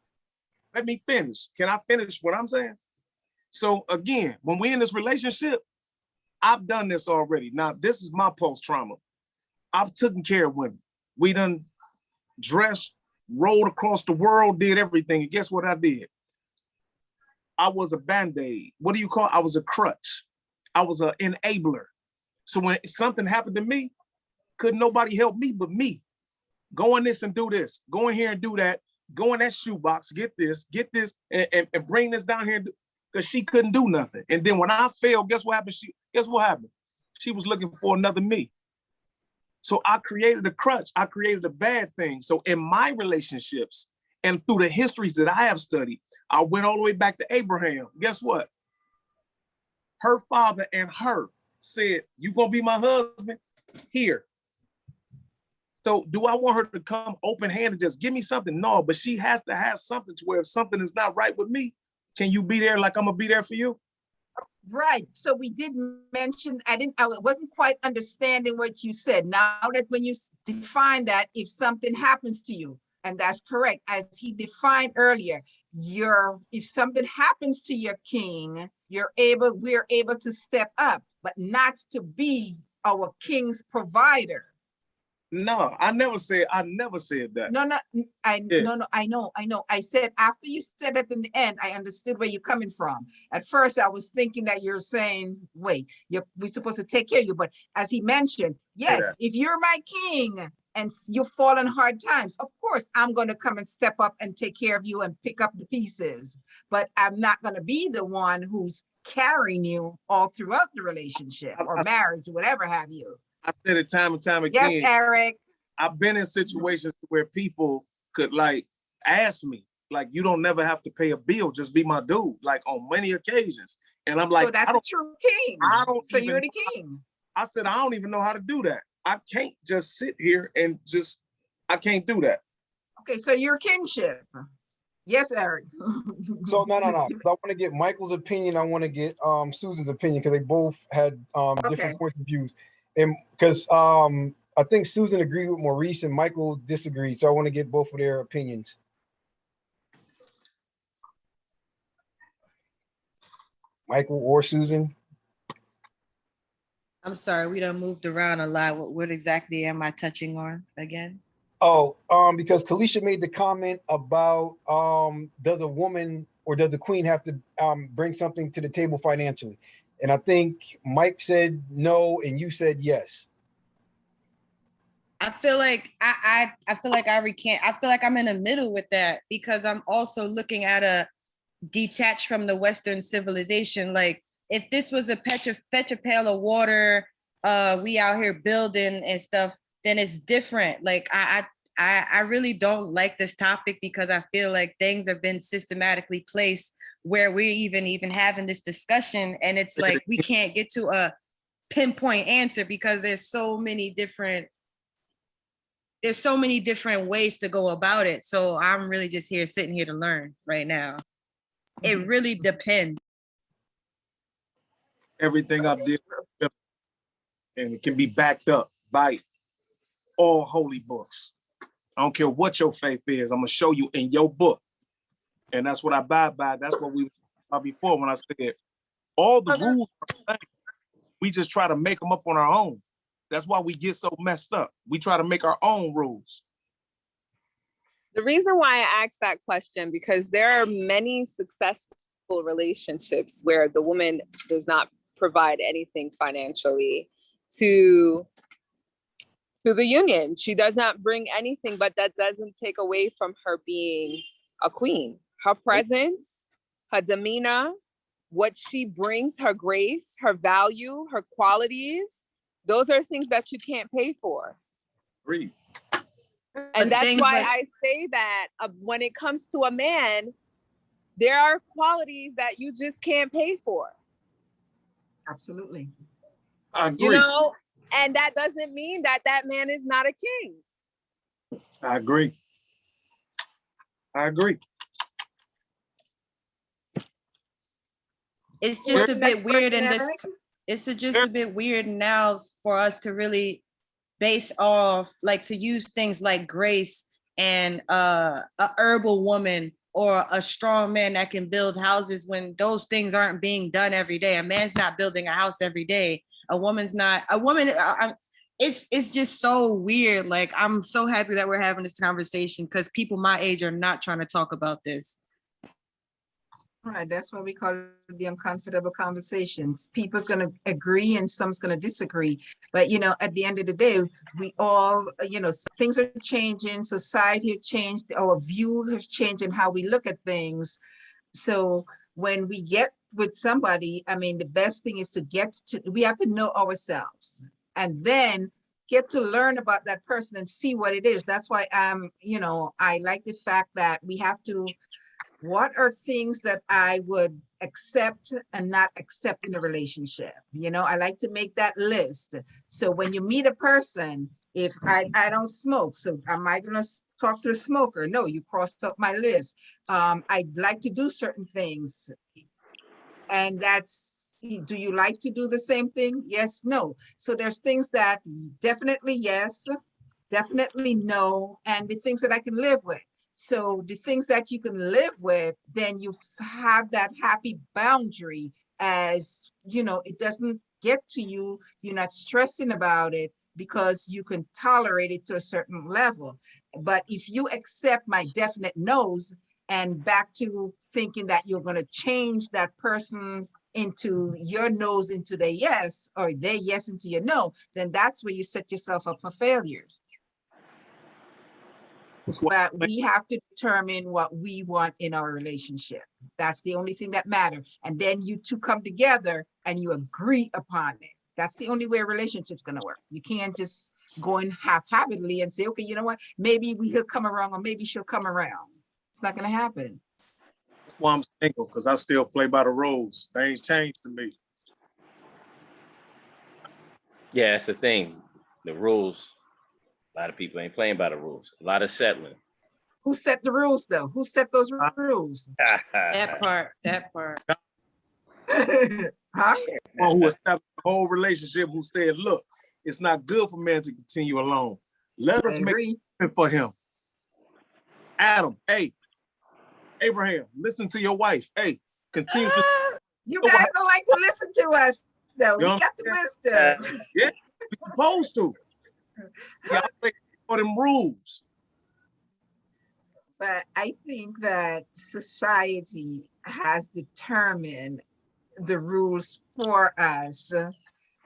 Let me finish. Can I finish what I'm saying? So again, when we're in this relationship, I've done this already. Now, this is my post-trauma. I've taken care of women. We done dressed, rolled across the world, did everything. And guess what I did? I was a Band-Aid. What do you call it? I was a crutch. I was an enabler. So when something happened to me, couldn't nobody help me but me. Go in this and do this. Go in here and do that. Go in that shoebox, get this, and bring this down here. Because she couldn't do nothing. And then when I failed, guess what happened? She was looking for another me. So I created a crutch. I created a bad thing. So in my relationships and through the histories that I have studied, I went all the way back to Abraham. Guess what? Her father and her said, you gonna be my husband? Here. So do I want her to come open-handed, just give me something? No, but she has to have something to where if something is not right with me, can you be there like I'm gonna be there for you? Right. So we did mention, I wasn't quite understanding what you said. Now that when you define that, if something happens to you, and that's correct, as he defined earlier, if something happens to your king, we're able to step up, but not to be our king's provider. No, I never said that. No, no, Yeah. no, I know. I said, after you said it in the end, I understood where you're coming from. At first, I was thinking that you're saying, wait, we're supposed to take care of you. But as he mentioned, yes, Yeah. if you're my king and you fall in hard times, of course, I'm going to come and step up and take care of you and pick up the pieces. But I'm not going to be the one who's carrying you all throughout the relationship or marriage, or whatever have you. I said it time and time again. Yes, Eric. I've been in situations where people could like ask me, like, you don't never have to pay a bill, just be my dude, like on many occasions. And I'm like, So that's a true king. So you're the king. I said, I don't even know how to do that. I can't just sit here and I can't do that. Okay, so you're kingship. Yes, Eric. So no. I want to get Michael's opinion. I want to get Susan's opinion, because they both had different points of views. And because I think Susan agreed with Maurice and Michael disagreed. So I want to get both of their opinions. Michael or Susan? I'm sorry, we done moved around a lot. What exactly am I touching on again? Oh, because Kalisha made the comment about does a woman or does the queen have to bring something to the table financially? And I think Mike said no, and you said yes. I feel like I feel like I recant. I feel like I'm in the middle with that, because I'm also looking at a detached from the Western civilization. Like, if this was a fetch a pail of water, we out here building and stuff, then it's different. Like, I really don't like this topic, because I feel like things have been systematically placed where we're even having this discussion, and it's like we can't get to a pinpoint answer, because there's so many different ways to go about it. So I'm really just sitting here to learn right now. It really depends. Everything I did, and it can be backed up by all holy books. I don't care what your faith is. I'm gonna show you in your book, and that's what I abide by. That's what we about before when I said all the rules are the same. We just try to make them up on our own. That's why we get so messed up. We try to make our own rules. The reason why I asked that question, because there are many successful relationships where the woman does not provide anything financially to the union. She does not bring anything, but that doesn't take away from her being a queen. Her presence, her demeanor, what she brings, her grace, her value, her qualities, those are things that you can't pay for. Agreed. And that's why I say that when it comes to a man, there are qualities that you just can't pay for. Absolutely. I agree. You know, and that doesn't mean that that man is not a king. I agree. I agree. It's just a bit weird in this. It's just a bit weird now for us to really base off, like, to use things like grace and a herbal woman or a strong man that can build houses, when those things aren't being done every day. A man's not building a house every day. A woman's not. A woman. It's just so weird. Like, I'm so happy that we're having this conversation, because people my age are not trying to talk about this. Right, that's why we call it the uncomfortable conversations. People's going to agree and some's going to disagree. But, you know, at the end of the day, we all, you know, things are changing, society has changed, our view has changed in how we look at things. So when we get with somebody, I mean, the best thing is we have to know ourselves, and then get to learn about that person and see what it is. That's why you know, I like the fact that we have to, what are things that I would accept and not accept in a relationship? You know, I like to make that list. So when you meet a person, if I don't smoke, so am I going to talk to a smoker? No, you crossed up my list. I'd like to do certain things. And that's, do you like to do the same thing? Yes, no. So there's things that definitely yes, definitely no, and the things that I can live with. So the things that you can live with, then you have that happy boundary, as, you know, it doesn't get to you, you're not stressing about it, because you can tolerate it to a certain level. But if you accept my definite no's and back to thinking that you're going to change that person's into your no's into their yes, or their yes into your no, then that's where you set yourself up for failures. But we have to determine what we want in our relationship. That's the only thing that matters. And then you two come together and you agree upon it. That's the only way a relationship's going to work. You can't just go in half-heartedly and say, okay, you know what? Maybe he'll come around, or maybe she'll come around. It's not going to happen. That's why I'm single, because I still play by the rules. They ain't changed to me. Yeah, that's the thing. The rules. A lot of people ain't playing by the rules. A lot of settling. Who set the rules, though? Who set those rules? That part. Huh? One who established the whole relationship, who said, look, it's not good for men to continue alone. Let us make it for him. Adam, hey, Abraham, listen to your wife. Hey, continue to. You guys don't like to listen to us, though. We got the wisdom. Yeah, we're supposed to. Y'all make for them rules. But I think that society has determined the rules for us,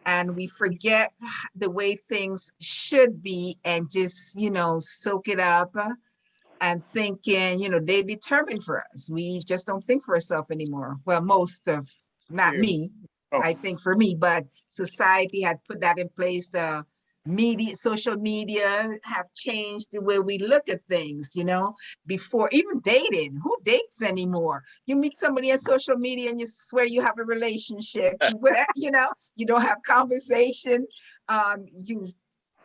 and we forget the way things should be and just, soak it up and thinking, they determine for us. We just don't think for ourselves anymore. Well, most of, not me, I think for me, but society had put that in place. The social media have changed the way we look at things, before even dating. Who dates anymore? You meet somebody on social media and you swear you have a relationship, you don't have conversation. You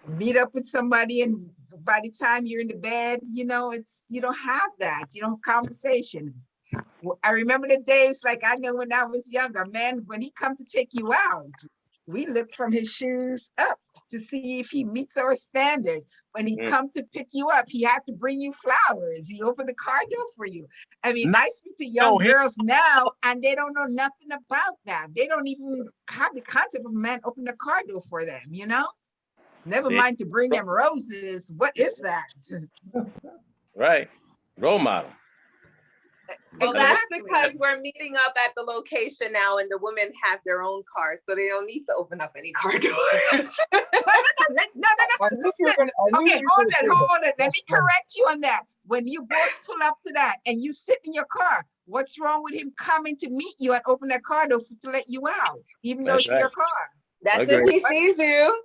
meet up with somebody and by the time you're in the bed, you don't have that, conversation. I remember the days, like I know when I was younger, man, when he come to take you out, we look from his shoes up to see if he meets our standards. When he come to pick you up, he had to bring you flowers. He opened the car door for you. I mean, I speak to young girls now, and they don't know nothing about that. They don't even have the concept of a man opening the car door for them, Never mind to bring them roses. What is that? Right. Role model. Well, that's because we're meeting up at the location now, and the women have their own cars, so they don't need to open up any car doors. No. Listen. Okay, hold on. Let me correct you on that. When you both pull up to that and you sit in your car, what's wrong with him coming to meet you and open that car door to let you out, even though it's your car? That's if he sees you.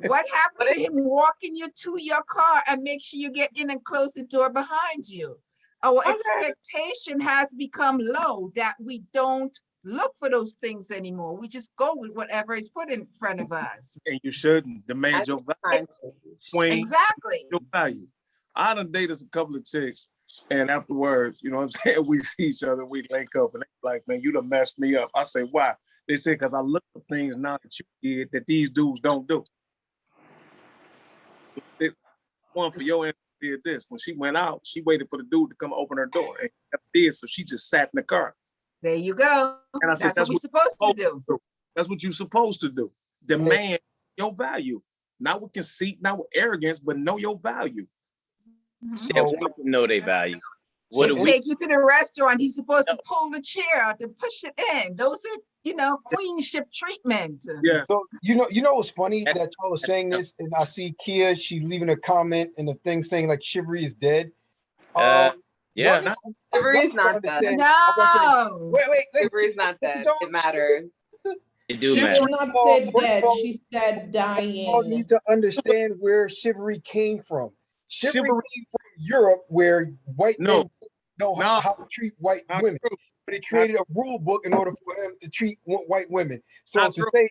What happened to him walking you to your car and make sure you get in and close the door behind you? Our expectation has become low that we don't look for those things anymore. We just go with whatever is put in front of us. And you shouldn't demand your value. Exactly. Your value. I done dated a couple of chicks, and afterwards, we see each other, we link up, and they're like, man, you done messed me up. I say, why? They say, because I look for things now that you did that these dudes don't do. One for your answer did this. When she went out, she waited for the dude to come open her door, and he did, so she just sat in the car. There you go. And I said, that's what we're supposed to do. That's what you're supposed to do. Demand your value. Not with conceit, not with arrogance, but know your value. Yeah, we want to know their value. What do we take you to the restaurant? He's supposed to pull the chair out and push it in. Those are, queenship treatment. Yeah. So you know what's funny that y'all was saying this, and I see Kia, she's leaving a comment and the thing saying like chivalry is dead. Yeah, chivalry is not dead. No. Wait. Chivalry is not dead. It matters. It do She matter. did not say dead. She said dying. You need to understand where chivalry came from. Chivalry came from Europe, where white men know how to treat white women. But it created a rule book in order for them to treat white women. So to say,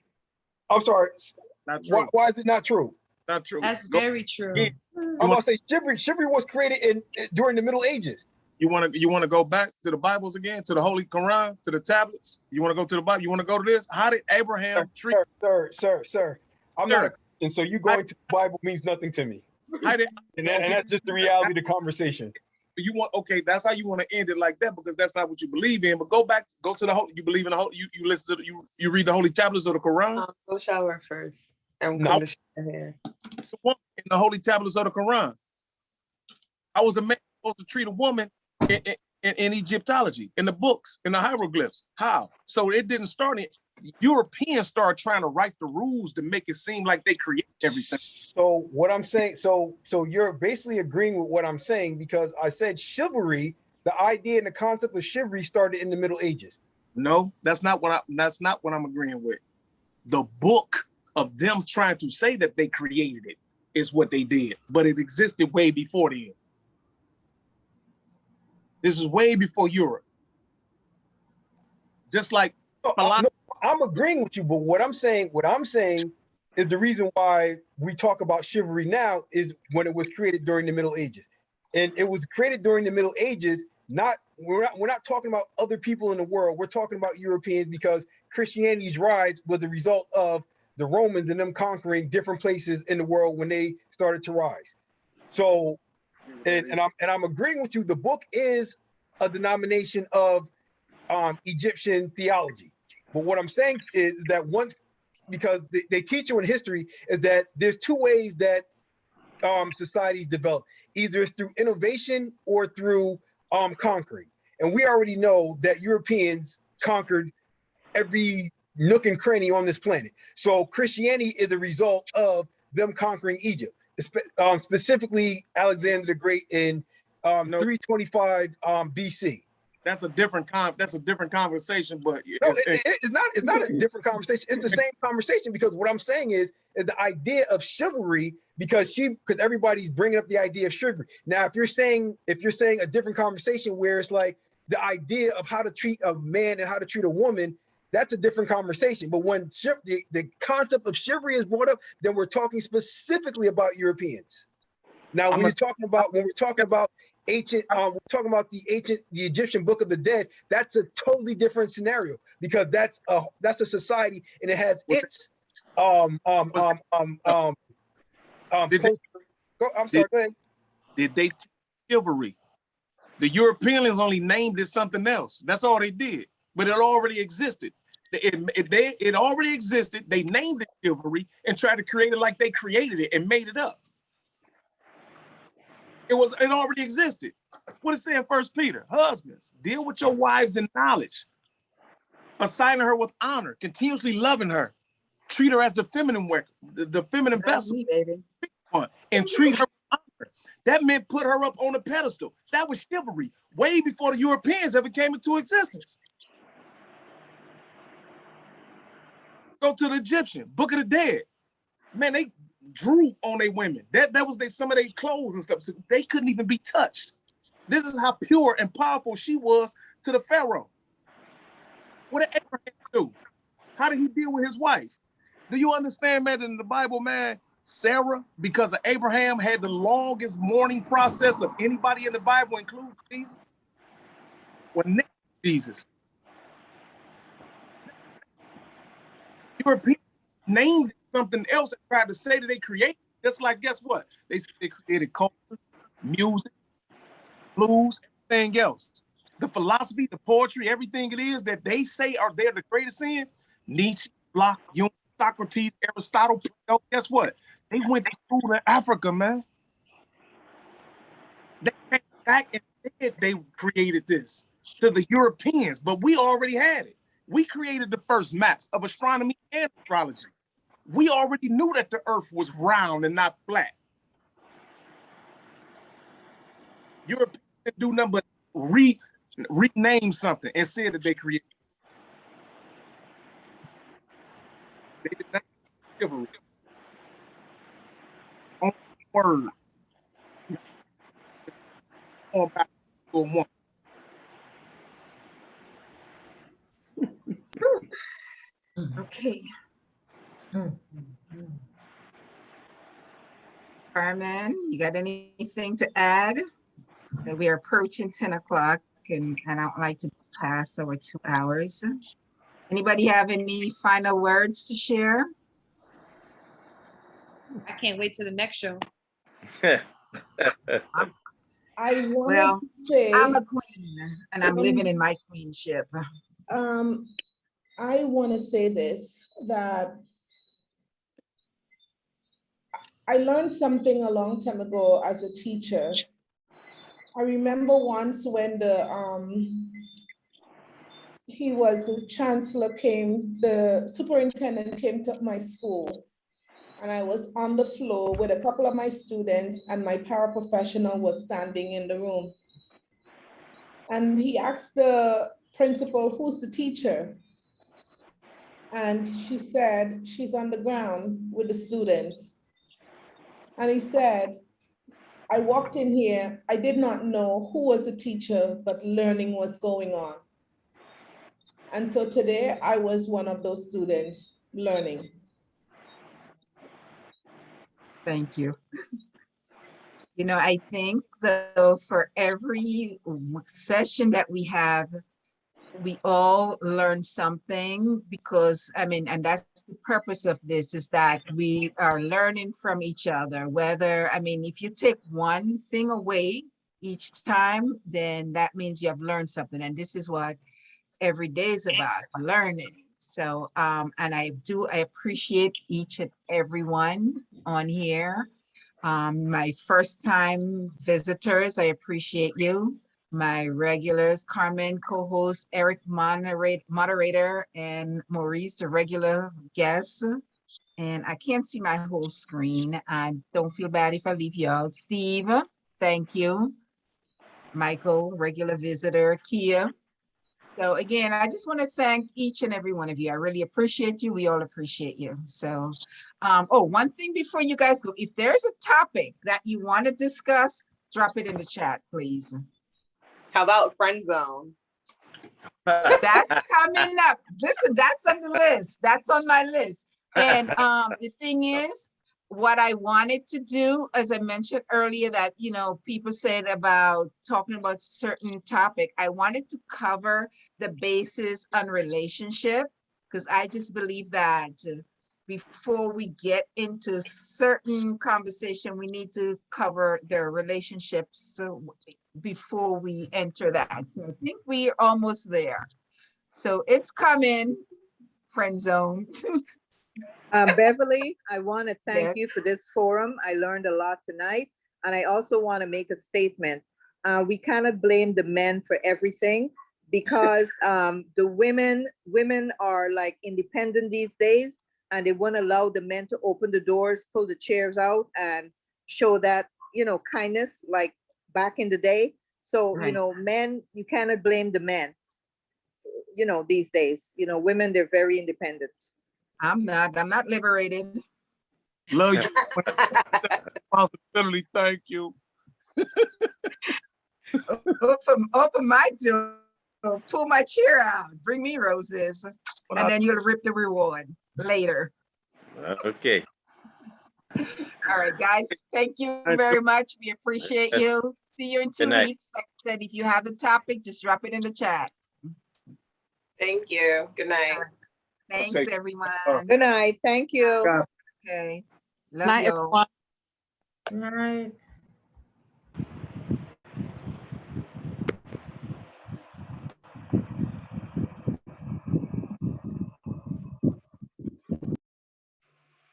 I'm sorry, why is it not true? Not true. That's very true. I'm gonna say chivalry was created during the Middle Ages. You want to go back to the Bibles again, to the Holy Quran, to the tablets? You want to go to the Bible? You want to go to this? How did Abraham treat? Sir. I'm not a Christian, so you going to the Bible means nothing to me. And that's just the reality of the conversation. You want that's how you want to end it like that, because that's not what you believe in. But go to the Holy. You believe in the Holy. You listen to you read the Holy tablets of the Quran. Go shower first. I'm No. going to shake your hand. The woman in the holy tablets of the Quran. How was a man supposed to treat a woman in Egyptology, in the books, in the hieroglyphs? How? So it didn't start in. Europeans started trying to write the rules to make it seem like they create everything. So what I'm saying, so you're basically agreeing with what I'm saying, because I said chivalry, the idea and the concept of chivalry started in the Middle Ages. No, that's not what I'm agreeing with. The book of them trying to say that they created it is what they did, but it existed way before then. This is way before Europe. Just like No, I'm agreeing with you, but what I'm saying is the reason why we talk about chivalry now is when it was created during the Middle Ages. And it was created during the Middle Ages, we're not talking about other people in the world, we're talking about Europeans, because Christianity's rise was the result of the Romans and them conquering different places in the world when they started to rise. So, and I'm agreeing with you, the book is a denomination of Egyptian theology. But what I'm saying is that because they teach you in history, is that there's two ways that societies develop. Either it's through innovation or through conquering. And we already know that Europeans conquered every nook and cranny on this planet. So Christianity is a result of them conquering Egypt, specifically Alexander the Great in 325 BC. That's a different conversation, but no, it's not a different conversation. It's the same conversation, because what I'm saying is the idea of chivalry, because everybody's bringing up the idea of chivalry. Now, if you're saying a different conversation where it's like the idea of how to treat a man and how to treat a woman, that's a different conversation. But when the concept of chivalry is brought up, then we're talking specifically about Europeans. Now, when we're talking about ancient, we're talking about the Egyptian Book of the Dead, that's a totally different scenario, because that's a society, and it has its I'm sorry, go ahead. Did they teach chivalry? The Europeans only named it something else. That's all they did, but it already existed. It already existed. They named it chivalry and tried to create it like they created it and made it up. It already existed. What is saying First Peter? Husbands, deal with your wives in knowledge, assigning her with honor, continuously loving her, treat her as the feminine vessel, and treat her with honor. That meant put her up on a pedestal. That was chivalry, way before the Europeans ever came into existence. Go to the Egyptian Book of the Dead. Man, they drew on their women. That was some of their clothes and stuff. So they couldn't even be touched. This is how pure and powerful she was to the Pharaoh. What did Abraham do? How did he deal with his wife? Do you understand, man, in the Bible, man, Sarah, because of Abraham, had the longest mourning process of anybody in the Bible, including Jesus? Well, Jesus. Europeans named it something else and tried to say that they created, just like, guess what? They said they created culture, music, blues, everything else. The philosophy, the poetry, everything it is that they say they're the greatest in, Nietzsche, Locke, Jung, Socrates, Aristotle, Plato, guess what? They went to school in Africa, man. They came back and said they created this to the Europeans, but we already had it. We created the first maps of astronomy and astrology. We already knew that the earth was round and not flat. Europeans didn't do nothing but rename something and said that they created. They did not give a on word. On back to a woman. Okay. Perryman, you got anything to add? We are approaching 10 o'clock and I don't like to pass over 2 hours. Anybody have any final words to share? I can't wait till the next show. I want Well, to say I'm a queen and I'm living in my queenship. I want to say this, that I learned something a long time ago as a teacher. I remember once when the chancellor came, the superintendent came to my school, and I was on the floor with a couple of my students, and my paraprofessional was standing in the room. And he asked the principal, "Who's the teacher?" And she said, "She's on the ground with the students." And he said, "I walked in here, I did not know who was the teacher, but learning was going on." And so today I was one of those students learning. Thank you. You know, I think though for every session that we have, we all learn something, because I mean, and that's the purpose of this, is that we are learning from each other. Whether, I mean, if you take one thing away each time, then that means you have learned something. And this is what every day is about, learning. So, and I appreciate each and every one on here. My first time visitors, I appreciate you. My regulars, Carmen, co-host, Eric, moderator, and Maurice, the regular guest. And I can't see my whole screen. I don't feel bad if I leave you out. Steve, thank you. Michael, regular visitor, Kia. So again, I just want to thank each and every one of you. I really appreciate you. We all appreciate you. So, oh, one thing before you guys go, if there's a topic that you want to discuss, drop it in the chat, please. How about friend zone? That's coming up. Listen, that's on the list. That's on my list. And the thing is, what I wanted to do, as I mentioned earlier, that, you know, people said about talking about certain topic, I wanted to cover the basis on relationship, because I just believe that before we get into certain conversation, we need to cover their relationships before we enter that. So I think we're almost there. So it's coming, friend zone. Beverly, I want to thank Yes. you for this forum. I learned a lot tonight. And I also want to make a statement. We cannot blame the men for everything, because the women are like independent these days, and they won't allow the men to open the doors, pull the chairs out, and show that, you know, kindness like back in the day. So, Right. you know, men, you cannot blame the men, you know, these days. You know, women, they're very independent. I'm not liberated. Love you. Responsibility. Thank you. Open my door, pull my chair out, bring me roses, and then you'll rip the reward later. Okay. All right, guys, thank you very much. We appreciate you. See you in 2 night. weeks. Like I said, if you have the topic, just drop it in the chat. Thank you. Good night. Thanks, Take- everyone. Good night. Thank you. Okay. Love Night, you all. everyone. Right.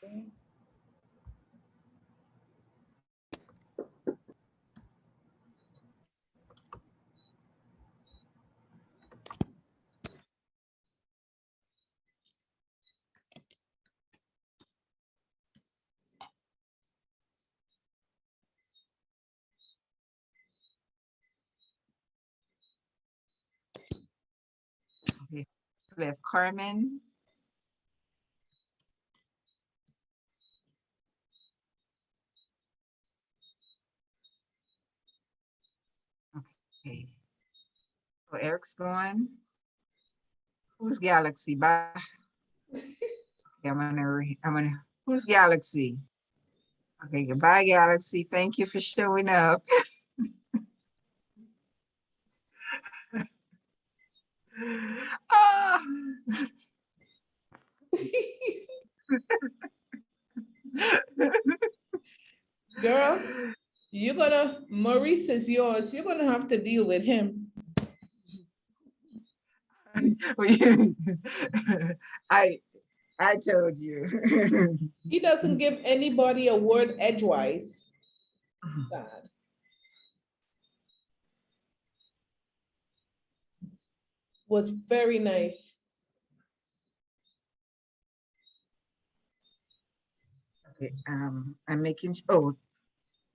Okay. We have Carmen. Okay. So Eric's gone. Who's Galaxy? Bye. Okay, who's Galaxy? Okay, goodbye, Galaxy. Thank you for showing up. Ah. Girl, Maurice is yours. You're gonna have to deal with him. I I told you. He doesn't give anybody a word edgewise. Sad. Was very nice. Okay, I'm making, oh,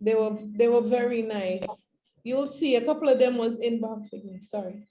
They were very nice. You'll see a couple of them was inboxing me, sorry.